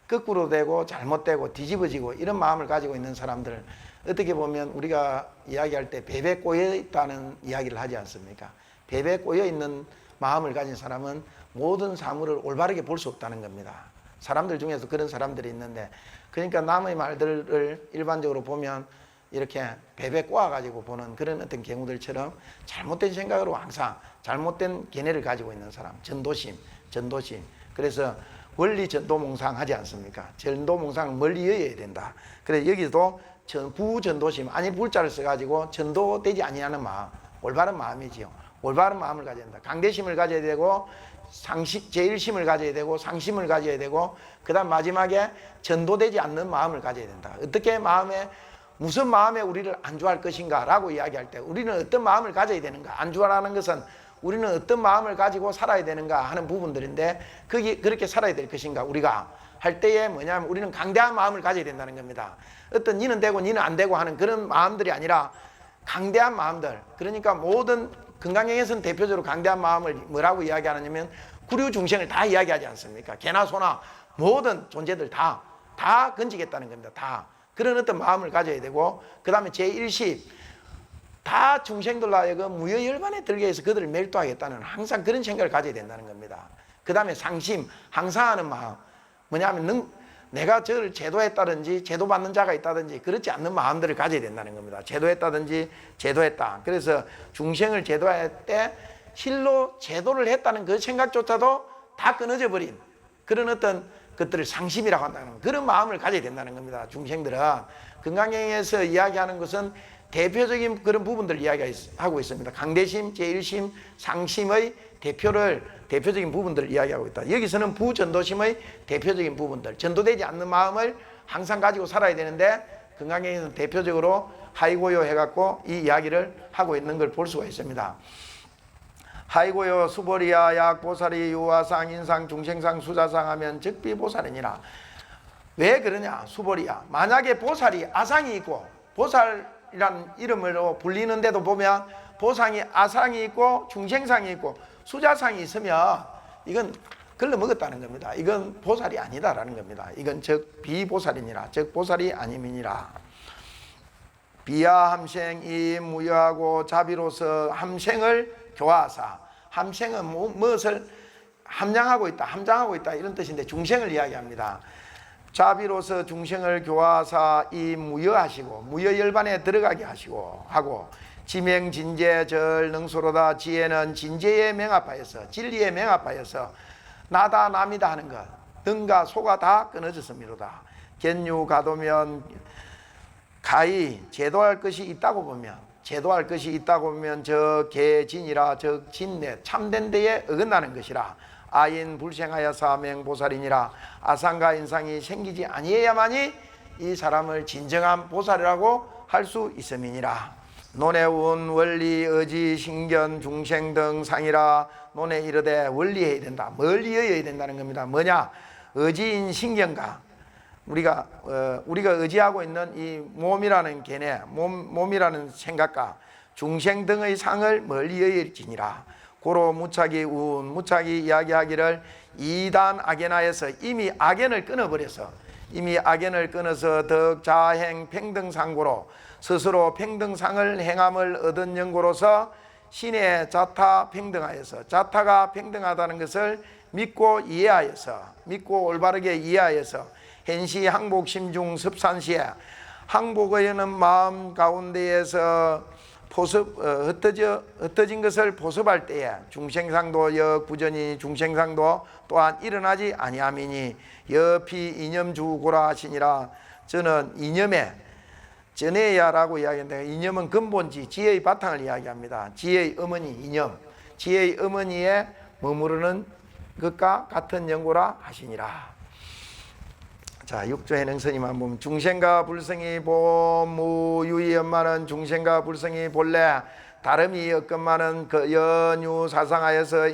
거꾸로 되고 잘못되고 뒤집어지고 이런 마음을 가지고 있는 사람들 어떻게 보면 우리가 이야기할 때 배배 꼬여 있다는 이야기를 하지 않습니까? 배배 꼬여 있는 마음을 가진 사람은 모든 사물을 올바르게 볼 수 없다는 겁니다. 사람들 중에서 그런 사람들이 있는데 그러니까 남의 말들을 일반적으로 보면 이렇게 배배 꼬아가지고 보는 그런 어떤 경우들처럼 잘못된 생각으로 항상 잘못된 견해를 가지고 있는 사람 전도심 그래서 원리 전도몽상 하지 않습니까? 전도몽상을 멀리 여어야 된다. 그래서 여기도 부전도심, 아니 불자를 써가지고 전도되지 아니하는 마음, 올바른 마음이지요. 올바른 마음을 가져야 된다. 강대심을 가져야 되고 제일심을 가져야 되고 상심을 가져야 되고 그 다음 마지막에 전도되지 않는 마음을 가져야 된다. 어떻게 무슨 마음에 우리를 안주할 것인가 라고 이야기할 때 우리는 어떤 마음을 가져야 되는가. 안주하라는 것은 우리는 어떤 마음을 가지고 살아야 되는가 하는 부분들인데 그렇게 살아야 될 것인가 우리가 할 때에 뭐냐면 우리는 강대한 마음을 가져야 된다는 겁니다. 어떤 니는 되고 니는 안 되고 하는 그런 마음들이 아니라 강대한 마음들. 그러니까 모든 건강경에서는 대표적으로 강대한 마음을 뭐라고 이야기하느냐면 구류중생을 다 이야기하지 않습니까? 개나 소나 모든 존재들 다 건지겠다는 겁니다. 다 그런 어떤 마음을 가져야 되고 그 다음에 제1시 다 중생들로 하여금 무여열반에 들게 해서 그들을 멸도하겠다는 항상 그런 생각을 가져야 된다는 겁니다. 그 다음에 상심, 항상하는 마음. 뭐냐면 내가 저를 제도했다든지 제도받는 자가 있다든지 그렇지 않는 마음들을 가져야 된다는 겁니다. 제도했다든지 제도했다. 그래서 중생을 제도할 때 실로 제도를 했다는 그 생각조차도 다 끊어져 버린 그런 어떤 것들을 상심이라고 한다는 그런 마음을 가져야 된다는 겁니다. 중생들은 건강경에서 이야기하는 것은 대표적인 그런 부분들을 이야기하고 있습니다. 강대심, 제일심, 상심의 대표적인 부분들을 이야기하고 있다. 여기서는 부전도심의 대표적인 부분들, 전도되지 않는 마음을 항상 가지고 살아야 되는데 건강경에서는 대표적으로 하이고요 해갖고 이 이야기를 하고 있는 걸 볼 수가 있습니다. 하이고요 수보리야 약보살이 유화상 인상 중생상 수자상 하면 즉비보살이니라. 왜 그러냐? 수보리야 만약에 보살이 아상이 있고 보살이라는 이름으로 불리는데도 보면 보상이 아상이 있고 중생상이 있고 수자상이 있으면 이건 걸러먹었다는 겁니다. 이건 보살이 아니다라는 겁니다. 이건 즉 비보살이니라. 즉 보살이 아님이니라. 비야 함생 이 무여하고 자비로서 함생을 교화하사. 함생은 무엇을 함량하고 있다 이런 뜻인데 중생을 이야기합니다. 자비로서 중생을 교화하사 이 무여하시고 무여열반에 들어가게 하시고 하고 지명진제 절능소로다. 지혜는 진제에 명합하여서 진리에 명합하여서 나다 남이다 하는 것 등과 소가 다 끊어졌음이로다. 견유 가도면 가히 제도할 것이 있다고 보면 저 개진이라 저 진내 참된 데에 어긋나는 것이라. 아인 불생하여 사명보살이니라. 아상과 인상이 생기지 아니해야만이 이 사람을 진정한 보살이라고 할 수 있음이니라. 논에 운 원리 의지 신견 중생 등 상이라. 논에 이르되 원리해야 된다. 멀리 여어야 된다는 겁니다. 뭐냐? 의지인 신견과 우리가 의지하고 있는 이 몸이라는 개념, 몸이라는 생각과 중생 등의 상을 멀리 여의지니라. 고로 무착이 무착이 이야기하기를 이단 악연하에서 이미 악연을 끊어서 덕자행 평등상고로 스스로 평등상을 행함을 얻은 연고로서 신의 자타 평등하여서 자타가 평등하다는 것을 믿고 올바르게 이해하여서 hen시 항복 심중 습산시에 항복하려는 마음 가운데에서 흩어진 것을 보습할 때에 중생상도 역부전이 중생상도 또한 일어나지 아니함이니 여피 이념주고라 하시니라. 저는 이념에 전해야라고 이야기하는데 이념은 근본지 지혜의 바탕을 이야기합니다. 지혜의 어머니 이념, 지혜의 어머니에 머무르는 것과 같은 연고라 하시니라. 자, 6조의 능선이만 보면 중생과 불성이 보무유의 엄마는 중생과 불성이 본래 다름이 없건만은 그 연유 사상하여서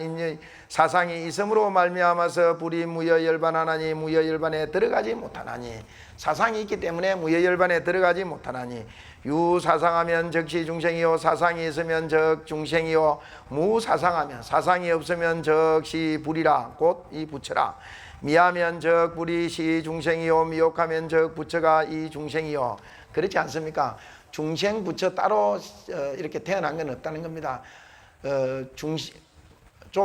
사상이 있음으로 말미암아서 불이 무여열반하나니 무여열반에 들어가지 못하나니 사상이 있기 때문에 무여열반에 들어가지 못하나니 유사상하면 즉시 중생이요 사상이 있으면 즉 중생이요 무사상하면 사상이 없으면 즉시 불이라 곧 이 부처라. 미하면 적 불이 시 중생이요 미혹하면 적 부처가 이 중생이요. 그렇지 않습니까? 중생 부처 따로 이렇게 태어난 건 없다는 겁니다. 좀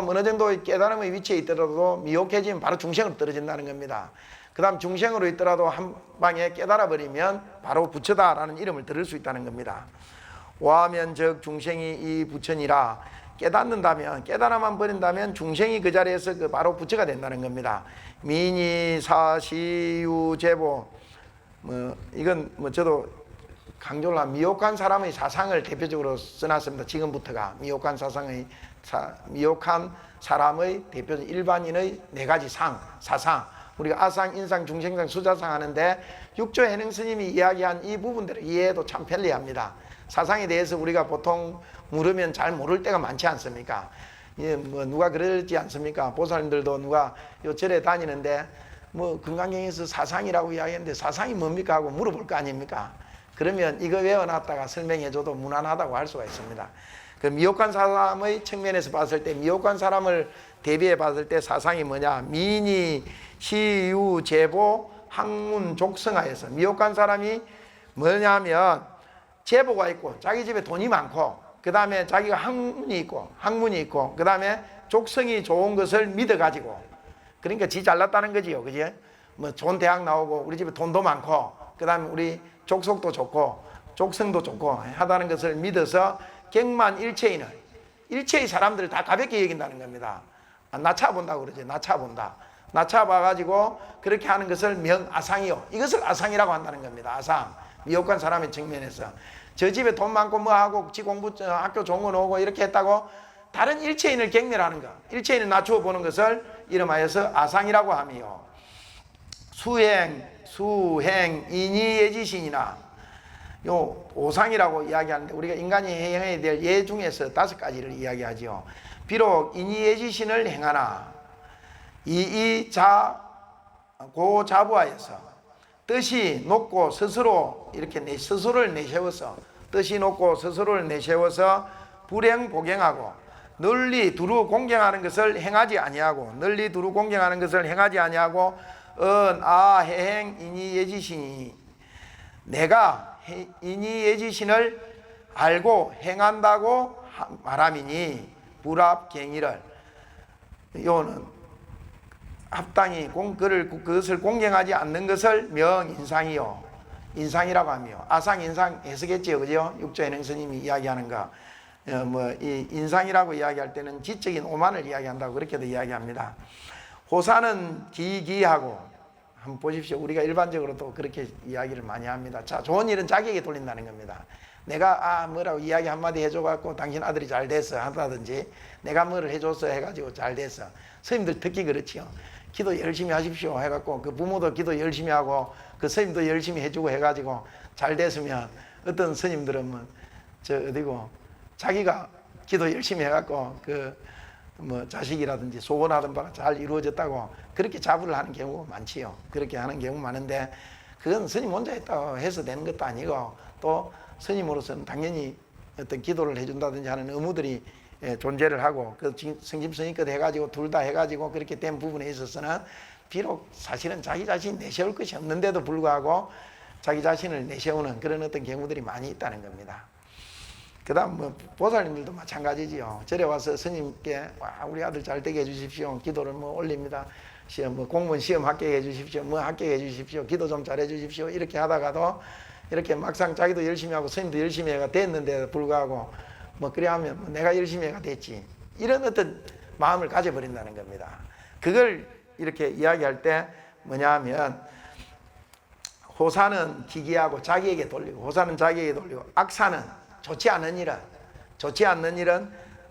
어느 정도 깨달음의 위치에 있더라도 미혹해지면 바로 중생으로 떨어진다는 겁니다. 그 다음 중생으로 있더라도 한 방에 깨달아 버리면 바로 부처다라는 이름을 들을 수 있다는 겁니다. 와하면 적 중생이 이 부처니라. 깨닫는다면, 깨달아만 버린다면 중생이 그 자리에서 그 바로 부처가 된다는 겁니다. 미니 사시유 제보, 이건 저도 강조를 한 미혹한 사람의 사상을 대표적으로 써놨습니다. 지금부터가 미혹한 미혹한 사람의 대표적 일반인의 네 가지 사상, 우리가 아상, 인상, 중생상, 수자상 하는데 육조 해능 스님이 이야기한 이 부분들을 이해해도 참 편리합니다. 사상에 대해서 우리가 보통 물으면 잘 모를 때가 많지 않습니까? 누가 그러지 않습니까? 보살님들도 누가 요 절에 다니는데 금강경에서 사상이라고 이야기했는데 사상이 뭡니까 하고 물어볼 거 아닙니까? 그러면 이거 외워놨다가 설명해줘도 무난하다고 할 수가 있습니다. 그 미혹한 사람의 측면에서 봤을 때, 미혹한 사람을 대비해 봤을 때 사상이 뭐냐? 미니, 시유, 제보, 학문, 족성하에서 미혹한 사람이 뭐냐면 제보가 있고 자기 집에 돈이 많고 그 다음에 자기가 학문이 있고 그 다음에 족성이 좋은 것을 믿어가지고, 그러니까 지 잘났다는 거지요. 그지? 좋은 대학 나오고 우리 집에 돈도 많고 그 다음에 우리 족속도 좋고 족성도 좋고 하다는 것을 믿어서 객만 일체의 사람들을 다 가볍게 여긴다는 겁니다. 나차 본다고 그러죠. 나차 본다. 나차 봐가지고 그렇게 하는 것을 명아상이요. 이것을 아상이라고 한다는 겁니다. 아상. 미혹한 사람의 측면에서. 저 집에 돈 많고 뭐하고 지 공부 학교 좋은 거 나오고 이렇게 했다고 다른 일체인을 경멸하는 것, 일체인을 낮추어 보는 것을 이름하여서 아상이라고 하며, 수행, 인이예지신이나 요 오상이라고 이야기하는데 우리가 인간이 행해야 될 예 중에서 5가지를 이야기하지요. 비록 인이예지신을 행하나 고자부하여서 뜻이 높고 스스로 이렇게 스스로를 내세워서 뜻이 높고 스스로를 내세워서 불행복행하고 널리 두루 공경하는 것을 행하지 아니하고 해행 인이예지신이 내가 인이예지신을 알고 행한다고 말함이니 불합경이를, 요는 합당히 그것을 공경하지 않는 것을 명인상이요, 인상이라고 하며, 아상 인상 해석했지요. 그죠? 육조해능 스님이 이야기하는 거. 이 인상이라고 이야기할 때는 지적인 오만을 이야기한다고 그렇게도 이야기합니다. 호사는 기기하고, 한번 보십시오. 우리가 일반적으로 또 그렇게 이야기를 많이 합니다. 자, 좋은 일은 자기에게 돌린다는 겁니다. 내가 뭐라고 이야기 한마디 해줘갖고 당신 아들이 잘 됐어 한다든지, 내가 뭐를 해줬어 해가지고 잘 됐어. 스님들 특히 그렇지요. 기도 열심히 하십시오 해갖고 그 부모도 기도 열심히 하고 그 스님도 열심히 해주고 해가지고 잘 됐으면, 어떤 스님들은 자기가 기도 열심히 해갖고 자식이라든지 소원하던 바가 잘 이루어졌다고 그렇게 자부를 하는 경우가 많지요. 그렇게 하는 경우 많은데 그건 스님 혼자 했다고 해서 되는 것도 아니고, 또 스님으로서는 당연히 어떤 기도를 해준다든지 하는 의무들이 존재를 하고, 그 성심성의껏 해가지고 둘 다 해가지고 그렇게 된 부분에 있어서는 비록 사실은 자기 자신이 내세울 것이 없는데도 불구하고 자기 자신을 내세우는 그런 어떤 경우들이 많이 있다는 겁니다. 그 다음 보살님들도 마찬가지지요. 절에 와서 스님께 우리 아들 잘 되게 해주십시오, 기도를 올립니다. 공무원 시험 합격해 주십시오, 합격해 주십시오, 기도 좀 잘해 주십시오, 이렇게 하다가도 이렇게 막상 자기도 열심히 하고 스님도 열심히 해가 됐는데도 불구하고 그래 하면 내가 열심히 해가 됐지, 이런 어떤 마음을 가져버린다는 겁니다. 그걸 이렇게 이야기할 때 뭐냐 하면, 호사는 기기하고 자기에게 돌리고, 악사는 좋지 않는 일은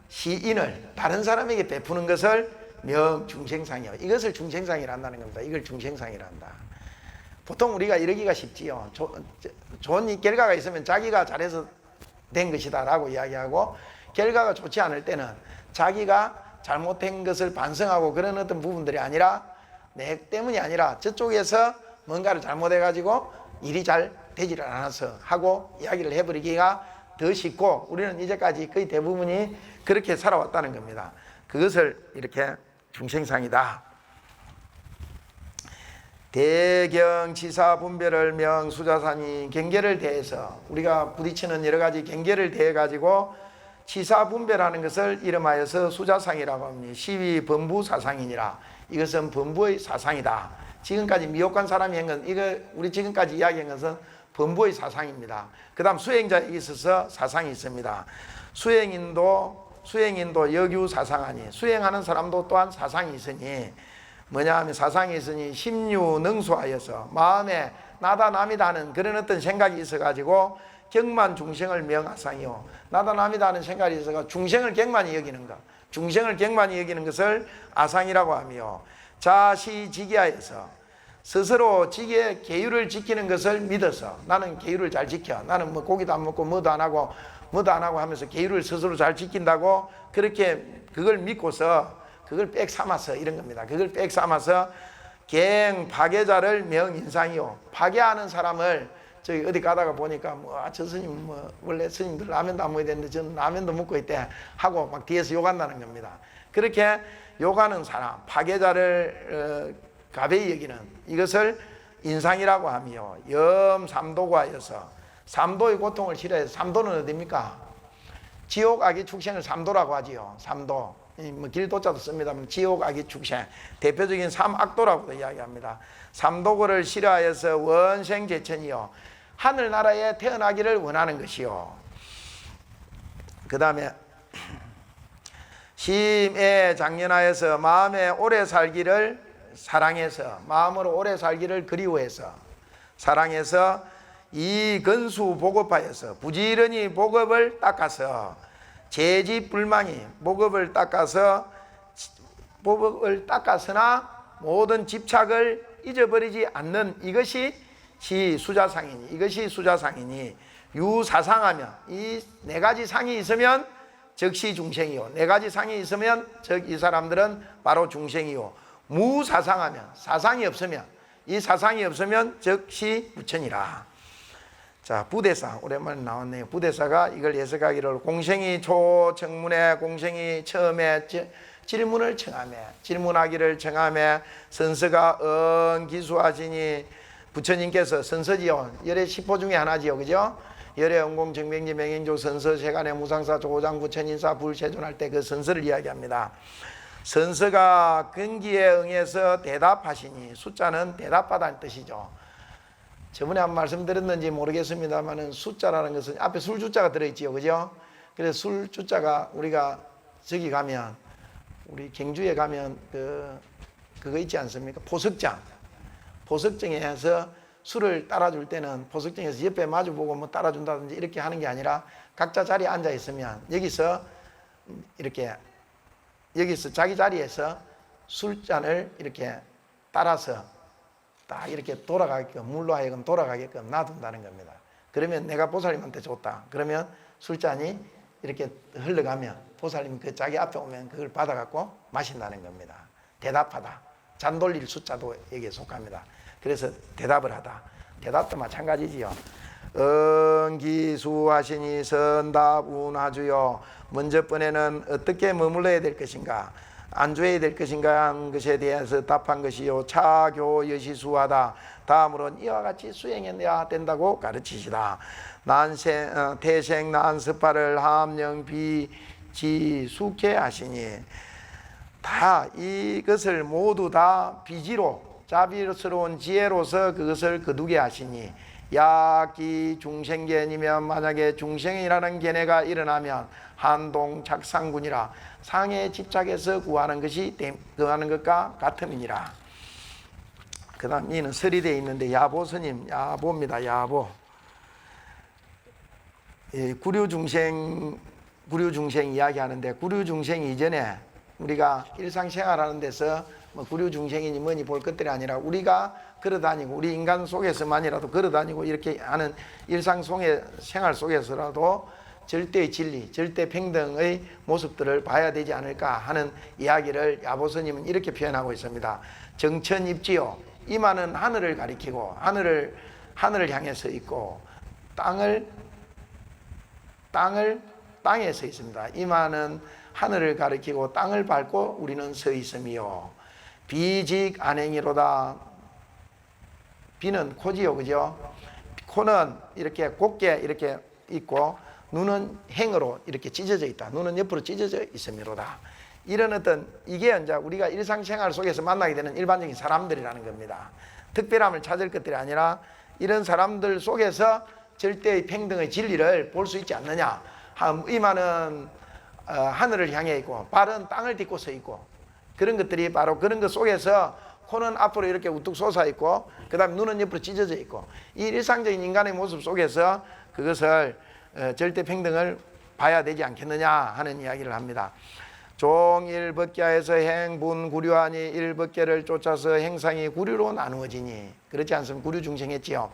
시인을 다른 사람에게 베푸는 것을 명중생상이요, 이것을 중생상이라 한다는 겁니다. 이걸 중생상이라 한다. 보통 우리가 이러기가 쉽지요. 좋은 결과가 있으면 자기가 잘해서 된 것이다 라고 이야기하고, 결과가 좋지 않을 때는 자기가 잘못된 것을 반성하고 그런 어떤 부분들이 아니라, 내 때문이 아니라 저쪽에서 뭔가를 잘못해 가지고 일이 잘 되지를 않아서 하고 이야기를 해버리기가 더 쉽고, 우리는 이제까지 거의 대부분이 그렇게 살아왔다는 겁니다. 그것을 이렇게 중생상이다. 대경지사 분별을 명수자산이, 경계를 대해서 우리가 부딪히는 여러 가지 경계를 대해 가지고 지사 분별하는 것을 이름하여서 수자상이라고 합니다. 시위 범부 사상이니라. 이것은 범부의 사상이다. 지금까지 미혹한 사람이 한 건, 이거 우리 지금까지 이야기한 것은 범부의 사상입니다. 그 다음 수행자에 있어서 사상이 있습니다. 수행인도 수행인도 역유사상하니, 수행하는 사람도 또한 사상이 있으니, 뭐냐 하면 사상이 있으니 심유능수하여서 마음에 나다 남이다 하는 그런 어떤 생각이 있어가지고 격만 중생을 명하상이요, 나다 남이다 하는 생각이 있어서 중생을 격만히 여기는 것, 중생을 격만히 여기는 것을 아상이라고 하며, 자시지기하여서 스스로 지기의 계율을 지키는 것을 믿어서, 나는 계율을 잘 지켜, 나는 뭐 고기도 안 먹고 뭐도 안 하고 하면서 계율을 스스로 잘 지킨다고, 그렇게 그걸 믿고서 그걸 빽 삼아서 이런 겁니다. 그걸 빽 삼아서 갱 파괴자를 명인상이요, 파괴하는 사람을, 저기 어디 가다가 보니까 저 스님 원래 스님들 라면도 안 먹어야 되는데 저는 라면도 먹고 있대 하고 막 뒤에서 욕한다는 겁니다. 그렇게 욕하는 사람, 파괴자를 가벼이 여기는 이것을 인상이라고 하며, 염삼도과여서 삼도의 고통을 싫어해서, 삼도는 어디입니까? 지옥 악의 축생을 삼도라고 하지요. 삼도, 뭐 길도자도 씁니다만 지옥 악의 축생, 대표적인 삼악도라고도 이야기합니다. 삼도고를 싫어하여서 원생제천이요, 하늘나라에 태어나기를 원하는 것이요. 그 다음에 심에 장년하여서 마음에 오래 살기를 사랑해서, 마음으로 오래 살기를 그리워해서, 사랑해서 이건수 복업하여서 부지런히 복업을 닦아서, 재지불망이 복업을 닦았으나 모든 집착을 잊어버리지 않는 이것이 시수자상이니, 이것이 수자상이니, 유사상하면 이 네 가지 상이 있으면 즉시 중생이요, 네 가지 상이 있으면 즉 이 사람들은 바로 중생이요, 무사상하면, 사상이 없으면, 이 사상이 없으면 즉시 부처니라. 자, 부대사 오랜만에 나왔네요. 부대사가 이걸 해석하기를, 공생이 초청문에, 공생이 처음에 질문을 청하며, 질문하기를 청하며 선서가 언기수하시니, 부처님께서 선서지요, 열의 10호 중에 하나지요, 그죠? 열의 응공 정명지 명행조 선서 세간의 무상사 조장 부처님사 불세존할 때 그 선서를 이야기합니다. 선서가 근기에 응해서 대답하시니, 숫자는 대답하다는 뜻이죠. 저번에 한 말씀드렸는지 모르겠습니다만 숫자라는 것은 앞에 술주자가 들어있지요, 그죠? 그래서 술주자가, 우리가 저기 가면, 우리 경주에 가면 그거 있지 않습니까? 포석정에서 술을 따라줄 때는 포석정에서 옆에 마주보고 뭐 따라준다든지 이렇게 하는 게 아니라 각자 자리에 앉아 있으면 여기서 자기 자리에서 술잔을 이렇게 따라서 딱 이렇게 돌아가게끔, 물로 하여금 돌아가게끔 놔둔다는 겁니다. 그러면 내가 보살님한테 줬다, 그러면 술잔이 이렇게 흘러가면 보살님이 그 자기 앞에 오면 그걸 받아갖고 마신다는 겁니다. 대답하다, 잔 돌릴 숫자도 여기에 속합니다. 그래서 대답을 하다, 대답도 마찬가지지요. 응기수하시니 선답운하주요, 먼저 번에는 어떻게 머물러야 될 것인가, 안주해야 될 것인가 하는 것에 대해서 답한 것이요, 차교 여시수하다, 다음으로는 이와 같이 수행해야 된다고 가르치시다. 태생 난스파를 함령 비지숙해 하시니, 다 이것을 모두 다 비지로, 자비스러운 지혜로서 그것을 거두게 하시니, 약기 중생견이면, 만약에 중생이라는 견해가 일어나면 한동 착상군이라, 상에 집착해서 구하는 것과 같음이니라. 그 다음 이는 설이 되어 있는데, 야보스님, 야보입니다. 야보. 구류중생 이야기하는데, 구류중생 이전에 우리가 일상생활하는 데서 뭐 구류중생이니 뭐니 볼 것들이 아니라, 우리가 걸어다니고, 우리 인간 속에서만이라도 걸어다니고 이렇게 하는 일상생활 속에서라도 절대의 진리, 절대 평등의 모습들을 봐야 되지 않을까 하는 이야기를 야보스님은 이렇게 표현하고 있습니다. 정천입지요, 이마는 하늘을 가리키고 하늘을 향해서 있고, 땅에 서 있습니다. 이마는 하늘을 가리키고 땅을 밟고 우리는 서 있으며, 비직 안행이로다. 비는 코지요, 그죠? 코는 이렇게 곱게 이렇게 있고, 눈은 행으로 이렇게 찢어져 있다. 눈은 옆으로 찢어져 있음이로다. 이런 어떤, 이게 이제 우리가 일상생활 속에서 만나게 되는 일반적인 사람들이라는 겁니다. 특별함을 찾을 것들이 아니라 이런 사람들 속에서 절대의 평등의 진리를 볼 수 있지 않느냐. 이마는 하늘을 향해 있고 발은 땅을 딛고 서 있고, 그런 것들이 바로 그런 것 속에서 코는 앞으로 이렇게 우뚝 솟아 있고 그 다음에 눈은 옆으로 찢어져 있고, 이 일상적인 인간의 모습 속에서 그것을 절대 평등을 봐야 되지 않겠느냐 하는 이야기를 합니다. 종일법계하에서 행분 구류하니 일법계를 쫓아서 행상이 구류로 나누어지니, 그렇지 않습니까? 구류 중생했지요.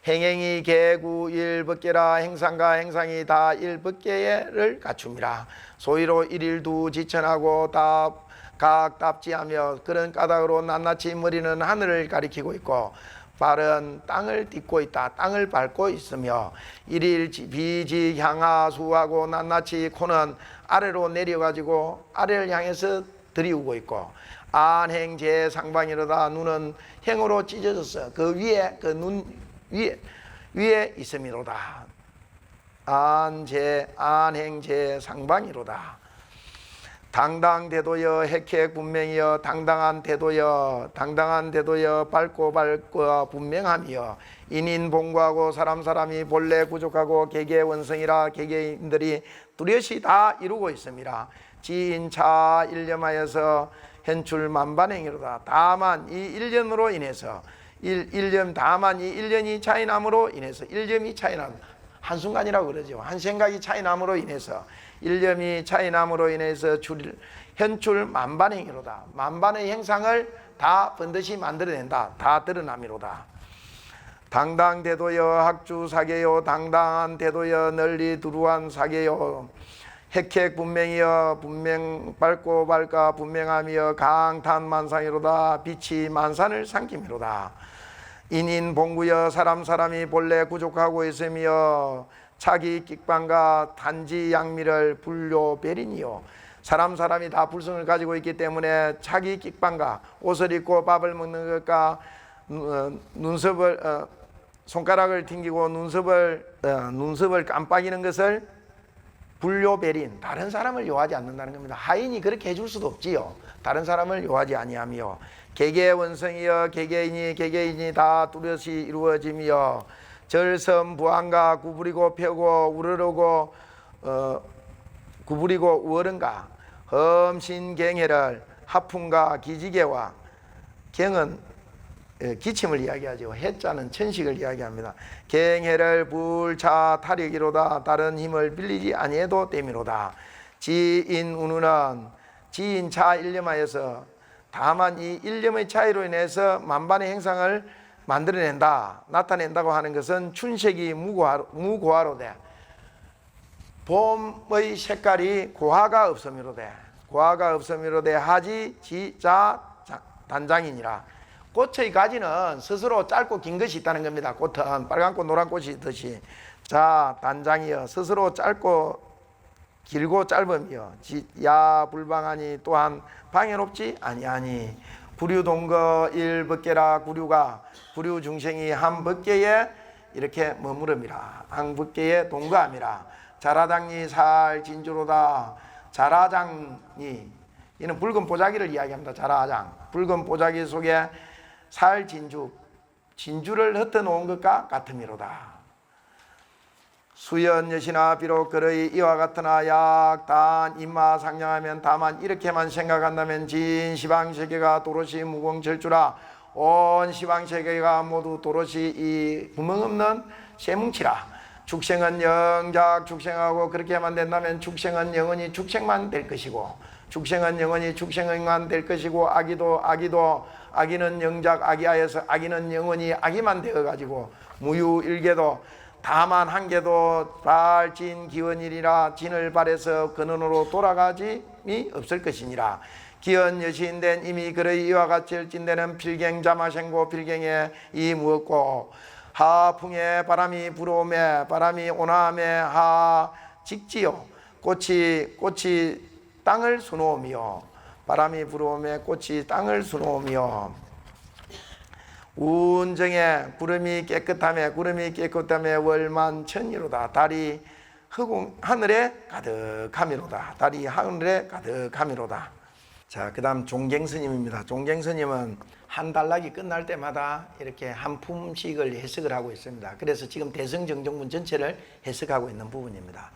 행행이 개구 일법계라 행상과 행상이 다 일법계를 갖춤이라. 소위로 일일두 지천하고 각 답지하며 그런 까닭으로 낱낱이 머리는 하늘을 가리키고 있고 발은 땅을 딛고 있다. 땅을 밟고 있으며 일일 비지 향하수하고 낱낱이 코는 아래로 내려가지고 아래를 향해서 들이우고 있고, 안행제 상방이로다. 눈은 행으로 찢어졌어. 그 위에 그 눈 위에 있음이로다. 안행제 상방이로다. 당당대도여 핵핵 분명이여 당당한 대도여 밝고 분명하며 인인 봉구하고 사람이 본래 부족하고 개개원성이라 개개인들이 뚜렷이 다 이루고 있습니다. 지인차 일념하여서 현출 만반행이로다. 다만 이 일념으로 인해서 다만 이 일념이 차이남으로 인해서, 일념이 차이남, 한순간이라고 그러죠. 한 생각이 차이남으로 인해서, 일념이 차이남으로 인해서 현출 만반행이로다. 만반의 행상을 다 번듯이 만들어낸다. 다 드러남이로다. 당당대도여 학주사계요 당당한 대도여 널리 두루한 사계요 핵핵 분명이여 밝고 분명하며 강탄만상이로다. 빛이 만산을 삼킴이로다. 인인봉구여 사람이 본래 부족하고 있으며 자기 끽방과 단지 양미를 불료배린이요. 사람이 다 불성을 가지고 있기 때문에 자기 끽방과 옷을 입고 밥을 먹는 것과 눈썹을 손가락을 튕기고 눈썹을 깜빡이는 것을 불료배린, 다른 사람을 요하지 않는다는 겁니다. 하인이 그렇게 해줄 수도 없지요. 다른 사람을 요하지 아니하며 개개원성이여 개개인이 다 뚜렷이 이루어지며 절섬부안과 구부리고 펴고 우러르고 구부리고 우어른가 험신경해를 하품과 기지개와 경은 기침을 이야기하죠. 해자는 천식을 이야기합니다. 경해를 불차 타력이로다. 다른 힘을 빌리지 아니해도 됨이로다. 지인운우는 지인차 일념하여서 다만 이 일념의 차이로 인해서 만반의 행상을 만들어낸다, 나타낸다고 하는 것은 춘색이 무고화로되 봄의 색깔이 고화가 없음이로되 하지 지자 단장이니라. 꽃의 가지는 스스로 짧고 긴 것이 있다는 겁니다. 꽃은 빨간 꽃 노란 꽃이 있듯이 자 단장이여 스스로 짧고 길고 짧으며 야 불방하니 또한 방해롭지 아니하니 구류동거 일법계라. 구류 중생이 한 법계에 이렇게 머무름이라. 한 법계에 동거함이라. 자라장이 살 진주로다. 자라장이, 이는 붉은 보자기를 이야기합니다. 자라장, 붉은 보자기 속에 살 진주를 흩어놓은 것과 같음이로다. 수연 여시나 비록 그의 이와 같으나 약단 입마 상냥하면 다만 이렇게만 생각한다면 진 시방세계가 도로시 무공철주라. 온 시방세계가 모두 도로시 이 구멍없는 쇠뭉치라. 축생은 영작 축생하고 그렇게만 된다면 축생은 영원히 축생만 될 것이고 축생은 영원히 축생만 될 것이고 악이는 영작 악이하여서 악이는 영원히 악이만 되어가지고 무유일계도 다만 한 개도 발진 기원이리라. 진을 발해서 근원으로 돌아가짐이 없을 것이니라. 기원 여시인된 이미 그의 이와 같이 일진되는 필경자마생고 필경에 이 무었고 하풍에 바람이 불어오매 바람이 온화함에 하 직지요. 꽃이 땅을 수놓으며 바람이 불어오매 꽃이 땅을 수놓으며 운정에 구름이 깨끗함에 월만천이로다. 달이 하늘에 가득함이로다. 달이 하늘에 가득함이로다. 자, 그 다음 종갱스님입니다. 종갱스님은 한 단락이 끝날 때마다 이렇게 한 품씩을 해석을 하고 있습니다. 그래서 지금 대성정정문 전체를 해석하고 있는 부분입니다.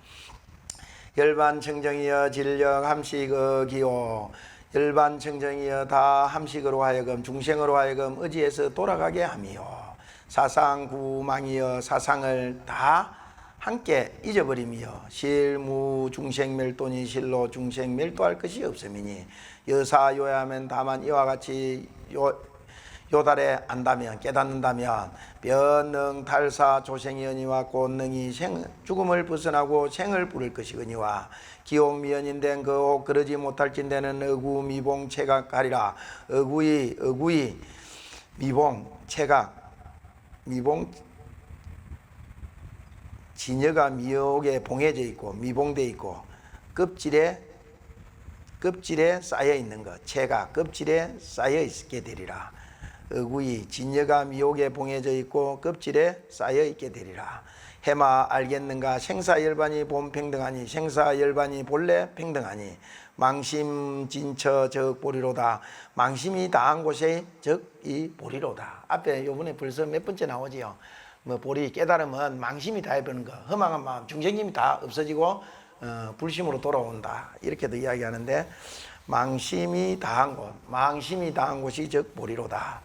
열반청정이여 진력 함식어기요 열반청정이여 다 함식으로 하여금 중생으로 하여금 의지에서 돌아가게 함이요 사상구망이여 사상을 다 함께 잊어버리며 실무 중생멸도니 실로 중생멸도할 것이 없음이니 여사요야하면 다만 이와 같이 요달에 안다면 깨닫는다면 변능 탈사 조생이언니와 꽃능이 죽음을 벗어나고 생을 부를 것이거니와 기옥미연인된 그옥 그러지 못할진대는 어구 미봉 체각하리라. 어구이 미봉 체각 미봉 진여가 미옥에 봉해져 있고 미봉돼 있고 껍질에 쌓여 있는 것 체가 껍질에 쌓여 있게 되리라. 어구이 진여가 미옥에 봉해져 있고 껍질에 쌓여 있게 되리라. 해마 알겠는가 생사열반이 본평등하니 생사열반이 본래 평등하니 망심진처 적보리로다. 망심이 다한 곳에 적이 보리로다. 앞에 요번에 벌써 몇 번째 나오지요. 뭐 보리 깨달음은 망심이 다해버리는 거 허망한 마음 중생심이 다 없어지고 불심으로 돌아온다 이렇게도 이야기하는데 망심이 다한 곳이 적 보리로다.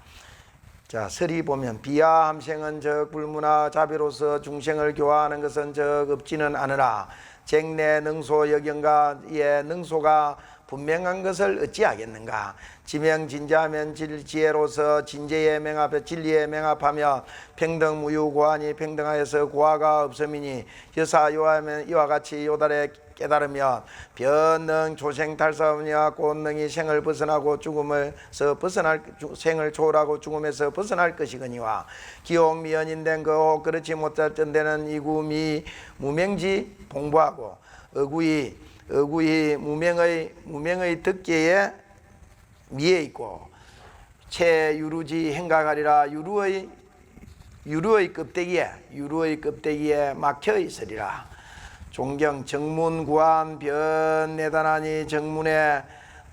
자 설이 보면 비야 함생은 적 불문화 자비로서 중생을 교화하는 것은 적 없지는 않으나 쟁내 능소 여경가 이에 능소가 분명한 것을 어찌하겠는가. 지명진자하면 지혜로서 진재에 명합해 진리에 명합하며 평등무유고하니 평등하여서 고하가 없음이니 여사요하면 이와 같이 요달에 깨달으며 변능 조생탈사하며 꽃능이 생을 벗어나고 죽음에서 벗어날 생을 초월하고 죽음에서 벗어날 것이거니와 기옥미연인된 그 그렇지 못할 전대는 이구미 무명지 공부하고 어구이 무명의 덕계에 미에 있고 체유루지 행각하리라. 유루의 껍데기에 막혀 있으리라. 존경 정문구한 변내단하니 정문에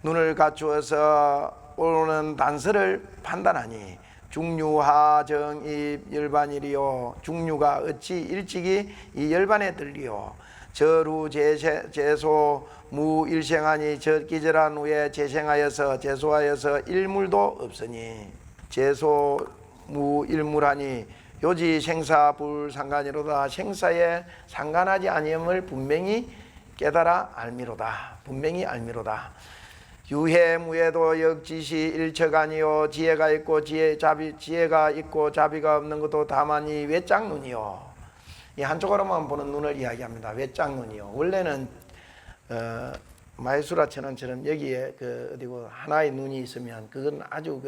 눈을 갖추어서 오는 단서를 판단하니 중류하정입 열반이리요 중류가 어찌 일찍이 이 열반에 들리요 저루 제소 무일생하니 기절한 후에 재생하여서 제소하여서 일물도 없으니 제소 무일물하니 요지 생사 불상간이로다. 생사에 상관하지 아니함을 분명히 깨달아 알미로다. 분명히 알미로다. 유해 무해도 역지시 일척아니요 지혜가 있고 지혜가 있고 자비가 없는 것도 다만이 외짝눈이요. 이 한쪽으로만 보는 눈을 이야기합니다. 외짝눈이요. 원래는 마해수라 천원처럼 여기에 어디고 하나의 눈이 있으면 그건 아주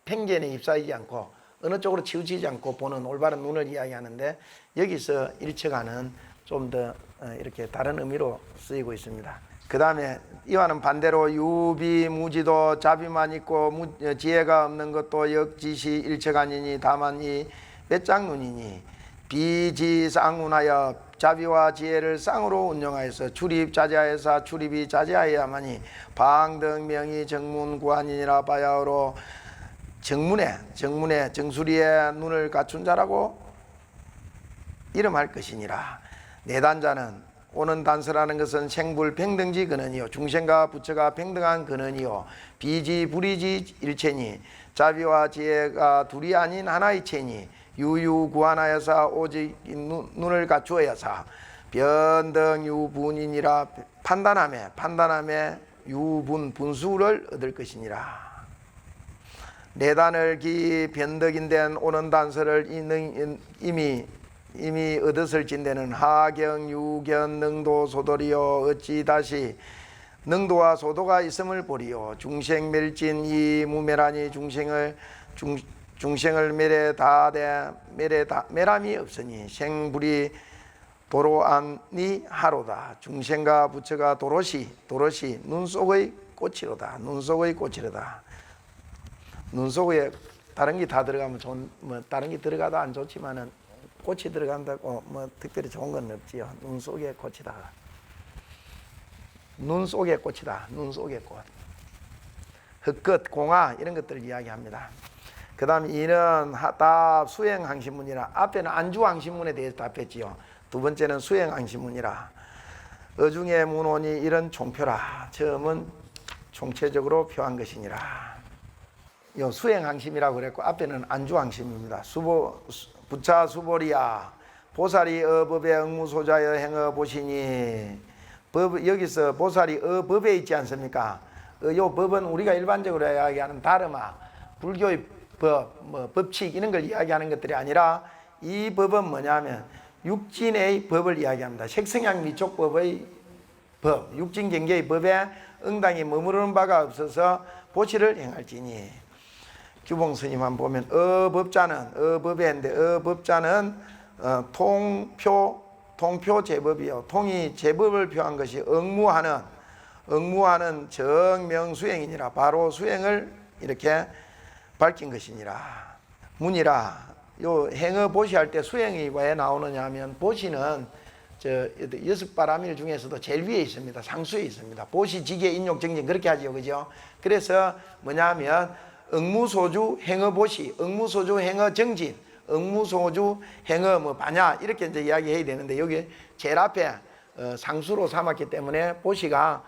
편견에 휩싸이지 않고 어느 쪽으로 치우치지 않고 보는 올바른 눈을 이야기하는데 여기서 일척하는 좀 더 이렇게 다른 의미로 쓰이고 있습니다. 그 다음에 이와는 반대로 유비무지도 자비만 있고 지혜가 없는 것도 역지시 일척아니니 다만 이 외짝눈이니 비지쌍운하여 자비와 지혜를 쌍으로 운영하여서 출입자제하여서 출입이 자제하여야만이 방등명이 정문구한이니라 바야흐로 정문에 정수리에 눈을 갖춘 자라고 이름할 것이니라. 내단자는 오는 단서라는 것은 생불평등지 근원이요 중생과 부처가 평등한 근원이요 비지 불이지 일체니 자비와 지혜가 둘이 아닌 하나의 체니 유유구한하여서 오직 눈을 갖추어야사 변등 유분이니라. 판단함에 유분 분수를 얻을 것이니라. 내단을 기 변덕인된 오는 단서를 이미 얻었을 진대는 하경 유견 능도 소돌이요 어찌 다시 능도와 소도가 있음을 보리요 중생멸진 이 무멸하니 중생을 멸함이 없으니 생불이 도로안니 하로다. 중생과 부처가 도로시 눈 속의 꽃이로다. 눈 속에 다른 게 다 들어가면 다른 게 들어가도 안 좋지만은 꽃이 들어간다고 특별히 좋은 건 없지요. 눈 속의 꽃이다. 눈 속의 꽃. 흙끝, 공화 이런 것들을 이야기합니다. 그 다음 이는 다 수행항시문이라. 앞에는 안주항시문에 대해서 답했지요. 두 번째는 수행항시문이라. 어중의 문온이 이런 총표라. 처음은 총체적으로 표한 것이니라. 요 수행항심이라고 그랬고 앞에는 안주항심입니다. 부차 수보리야 보살이 어법의 응무소자여 행어 보시니 여기서 보살이 법에 있지 않습니까? 요 법은 우리가 일반적으로 이야기하는 다르마, 불교의 법, 법칙 이런 걸 이야기하는 것들이 아니라 이 법은 뭐냐면 육진의 법을 이야기합니다. 색성향 미촉법의 법, 육진경계의 법에 응당이 머무르는 바가 없어서 보시를 행할지니. 규봉스님만 보면 어법자는 통표 제법이요. 통이 제법을 표한 것이 응무하는 정명수행이니라. 바로 수행을 이렇게 밝힌 것이니라. 문이라. 요 행어 보시 할 때 수행이 왜 나오느냐 하면 보시는 여섯 바라밀 중에서도 제일 위에 있습니다. 상수에 있습니다. 보시, 지계, 인욕, 정진 그렇게 하죠. 그죠? 그래서 뭐냐면 응무소주, 행어보시, 응무소주, 행어정진, 응무소주, 행어 반야 이렇게 이제 이야기해야 되는데 여기 제일 앞에 상수로 삼았기 때문에 보시가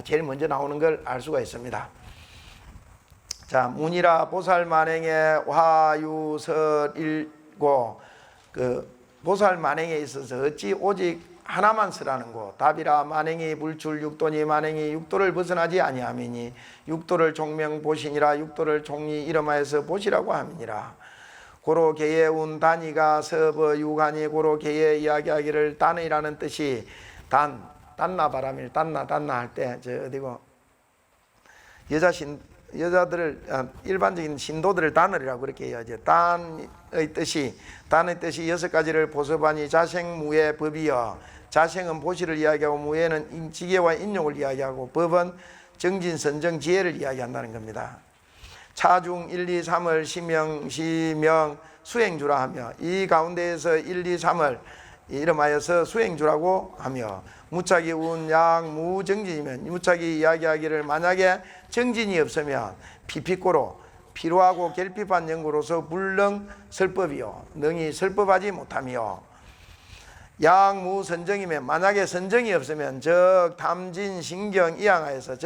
제일 먼저 나오는 걸 알 수가 있습니다. 자, 문이라 보살 만행에 화유설일고 보살 만행에 있어서 어찌 오직 하나만 쓰라는 거. 답이라 만행이 불출 육도니 만행이 육도를 벗어나지 아니함이니 육도를 종명 보시니라. 육도를 종리 이름하여서 보시라고 함이니라. 고로 개의 운 단위가 서버 유간이 고로 개의 이야기하기를 단이라는 뜻이 단나 바람일 단나 할 때 어디고 여자들을 일반적인 신도들을 단을이라고 그렇게 해야죠. 단의 뜻이 여섯 가지를 보섭하니 자생무의 법이여. 자생은 보시를 이야기하고 무예는 지계와 인욕을 이야기하고 법은 정진, 선정, 지혜를 이야기한다는 겁니다. 차중 1, 2, 3을 시명 수행주라 하며 이 가운데에서 1, 2, 3을 이름하여서 수행주라고 하며 무차기 운양 무정진이면 무차기 이야기하기를 만약에 정진이 없으면 피피꼬로 피로하고 결핍한 연구로서 불능 설법이요 능히 설법하지 못하며 양무 선정이면 만약에 선정이 없으면 즉 탐진 신경 이양하여서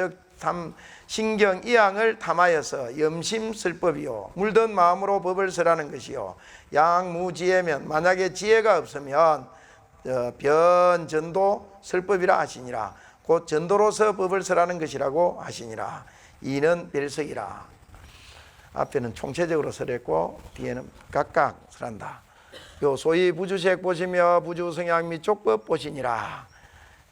신경 이양을 탐하여서 염심 설법이요 물든 마음으로 법을 설하는 것이요 양무지혜면 만약에 지혜가 없으면 변전도 설법이라 하시니라. 곧 전도로서 법을 설하는 것이라고 하시니라. 이는 별석이라. 앞에는 총체적으로 설했고 뒤에는 각각 설한다. 요 소위 부주색 보시며 부주성향 및 족법 보시니라.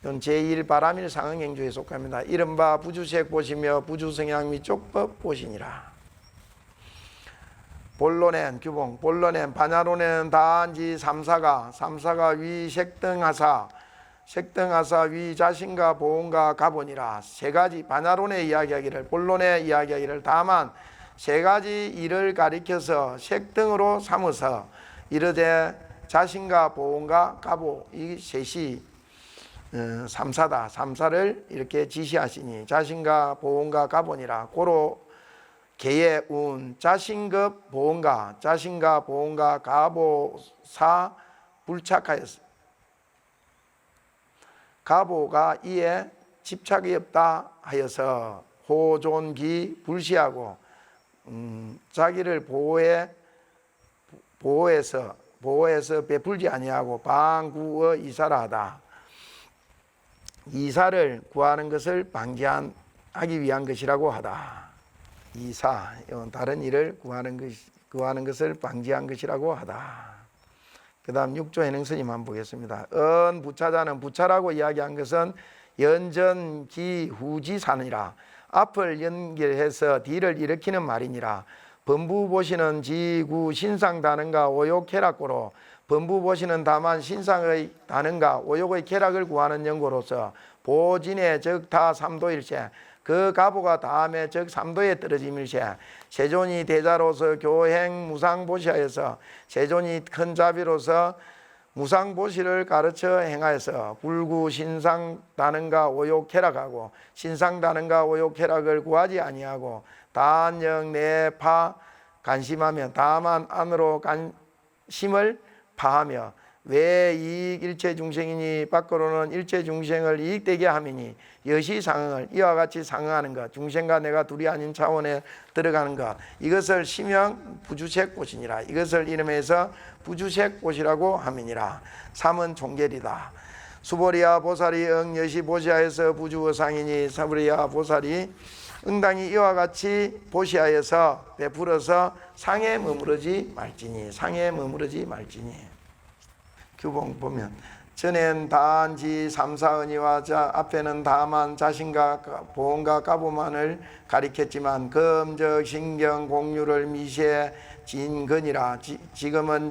이건 제1바라밀 상응행주에 속합니다. 이른바 부주색 보시며 부주성향 및 족법 보시니라. 본론엔 규봉 본론엔 반야론에는 단지 삼사가 위 색등하사 위 자신과 보온과 가본이라. 세 가지 반야론에 이야기하기를 본론에 이야기하기를 다만 세 가지 일을 가리켜서 색등으로 삼어서 이르되 자신과 보온과 가보 이 셋이 삼사다. 삼사를 이렇게 지시하시니 자신과 보온과 가본이라. 고로 개의 운 자신급 보온과 가보사 불착하였어. 가보가 이에 집착이 없다 하여서 호존기 불시하고 자기를 보호해서 베풀지 아니하고 방구어 이사라 하다. 이사를 구하는 것을 방지하기 위한 것이라고 하다. 이사, 다른 일을 구하는 것을 방지한 것이라고 하다. 그 다음 6조 해능스님 한번 보겠습니다. 부차자는 부차라고 이야기한 것은 연전기후지산이라. 앞을 연결해서 뒤를 일으키는 말이니라. 범부보시는 지구 신상 다능과 오욕 쾌락고로 범부보시는 다만 신상의 다능과 오욕의 쾌락을 구하는 연고로서 보진의 적다 삼도일체 그 가보가 다음에 즉 삼도에 떨어짐일세 세존이 대자로서 교행 무상보시하여서 세존이 큰 자비로서 무상보시를 가르쳐 행하여서 불구 신상다능과 오욕쾌락하고 신상다능과 오욕쾌락을 구하지 아니하고 단영 내파 간심하며 다만 안으로 간심을 파하며 왜 이익 일체 중생이니 밖으로는 일체 중생을 이익되게 함이니 여시 상응을 이와 같이 상응하는 것 중생과 내가 둘이 아닌 차원에 들어가는 것 이것을 심형 부주색꽃이니라. 이것을 이름해서 부주색꽃이라고 함이니라. 삼은 종결이다. 수보리야 보살이 응여시 보시하여서 부주어상이니 사부리야 보살이 응당이 이와 같이 보시하여서 베풀어서 상에 머무르지 말지니 상에 머무르지 말지니. 규봉 보면 전엔 단지 삼사은이와 앞에는 다만 자신과 보험과 까부만을 가리켰지만 금적 신경 공유를 미시해 진근이라. 지금은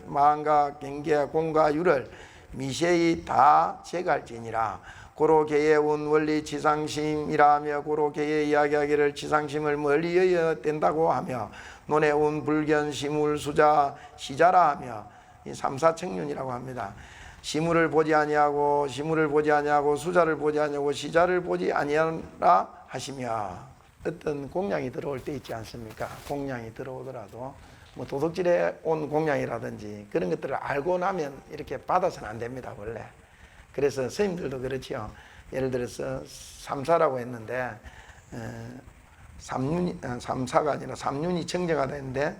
마음과 경계 공과 유를 미시히 다 제갈지니라. 고로 개의 운 원리 지상심이라며 고로 개의 이야기하기를 지상심을 멀리 여야 된다고 하며 논의 운 불견 시물 수자 시자라 하며 이 삼사청륜이라고 합니다. 시물을 보지 아니하고 시물을 보지 아니하고 수자를 보지 아니하고 시자를 보지 아니하라 하시며 어떤 공양이 들어올 때 있지 않습니까? 공양이 들어오더라도 뭐 도둑질에 온 공양이라든지 그런 것들을 알고 나면 이렇게 받아서는 안 됩니다. 원래. 그래서 스님들도 그렇지요. 예를 들어서 삼사라고 했는데 삼사가 아니라 삼륜이 청정가 되는데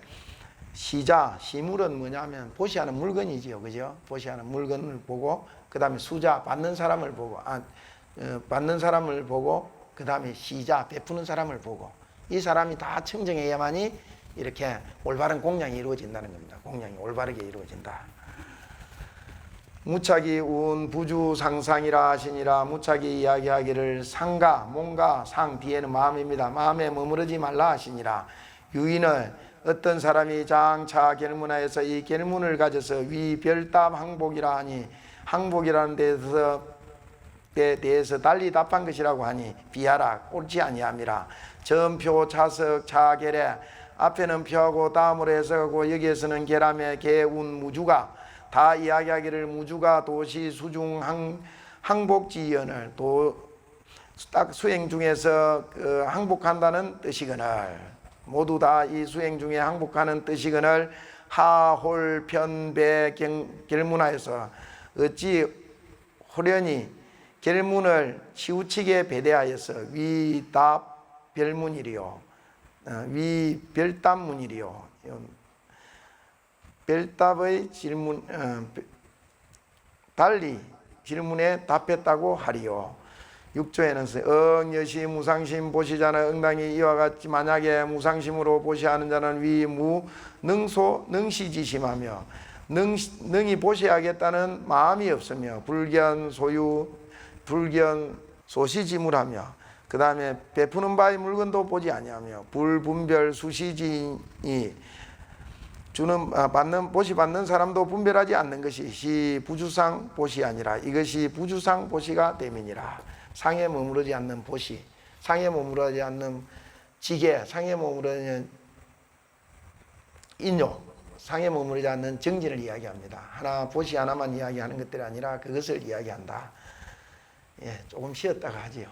시자, 시물은 뭐냐면 보시하는 물건이지요. 그죠? 보시하는 물건을 보고 그 다음에 수자, 받는 사람을 보고 받는 사람을 보고 그 다음에 시자, 베푸는 사람을 보고 이 사람이 다 청정해야만이 이렇게 올바른 공양이 이루어진다는 겁니다. 공양이 올바르게 이루어진다. 무착이 운 부주 상상이라 하시니라. 무착이 이야기하기를 상가, 몸과 상 뒤에는 마음입니다. 마음에 머무르지 말라 하시니라. 유인을 어떤 사람이 장차 결문하여서 이 결문을 가져서 위별답 항복이라 하니 항복이라는 데에 대해서 달리 답한 것이라고 하니 비하라 옳지 아니함이라. 전표 차석 차결에 앞에는 표하고 다음으로 해석하고 여기에서는 계람의 개운 무주가 다 이야기하기를 무주가 도시 수중 항복지연을 딱 수행 중에서 항복한다는 뜻이거늘 모두 다 이 수행 중에 항복하는 뜻이거늘 하홀 편배 결문하여서 어찌 호련히 결문을 치우치게 배대하여서 위답 별문이리요 위별답문이리요 별답의 질문 달리 질문에 답했다고 하리요. 6조에는 응여시 무상심 보시자는 응당이 이와 같이 만약에 무상심으로 보시하는 자는 위무 능소 능시지심하며 능히 보시하겠다는 마음이 없으며 불견 소유 불견 소시지물하며 그 다음에 베푸는 바의 물건도 보지 아니하며 불분별 수시지니 보시 받는 사람도 분별하지 않는 것이 시 부주상 보시 아니라 이것이 부주상 보시가 됨이니라. 상에 머무르지 않는 보시, 상에 머무르지 않는 지계, 상에 머무르지 않는 인욕, 상에 머무르지 않는 정진을 이야기합니다. 하나 보시 하나만 이야기하는 것들이 아니라 그것을 이야기한다. 예, 조금 쉬었다가 하지요.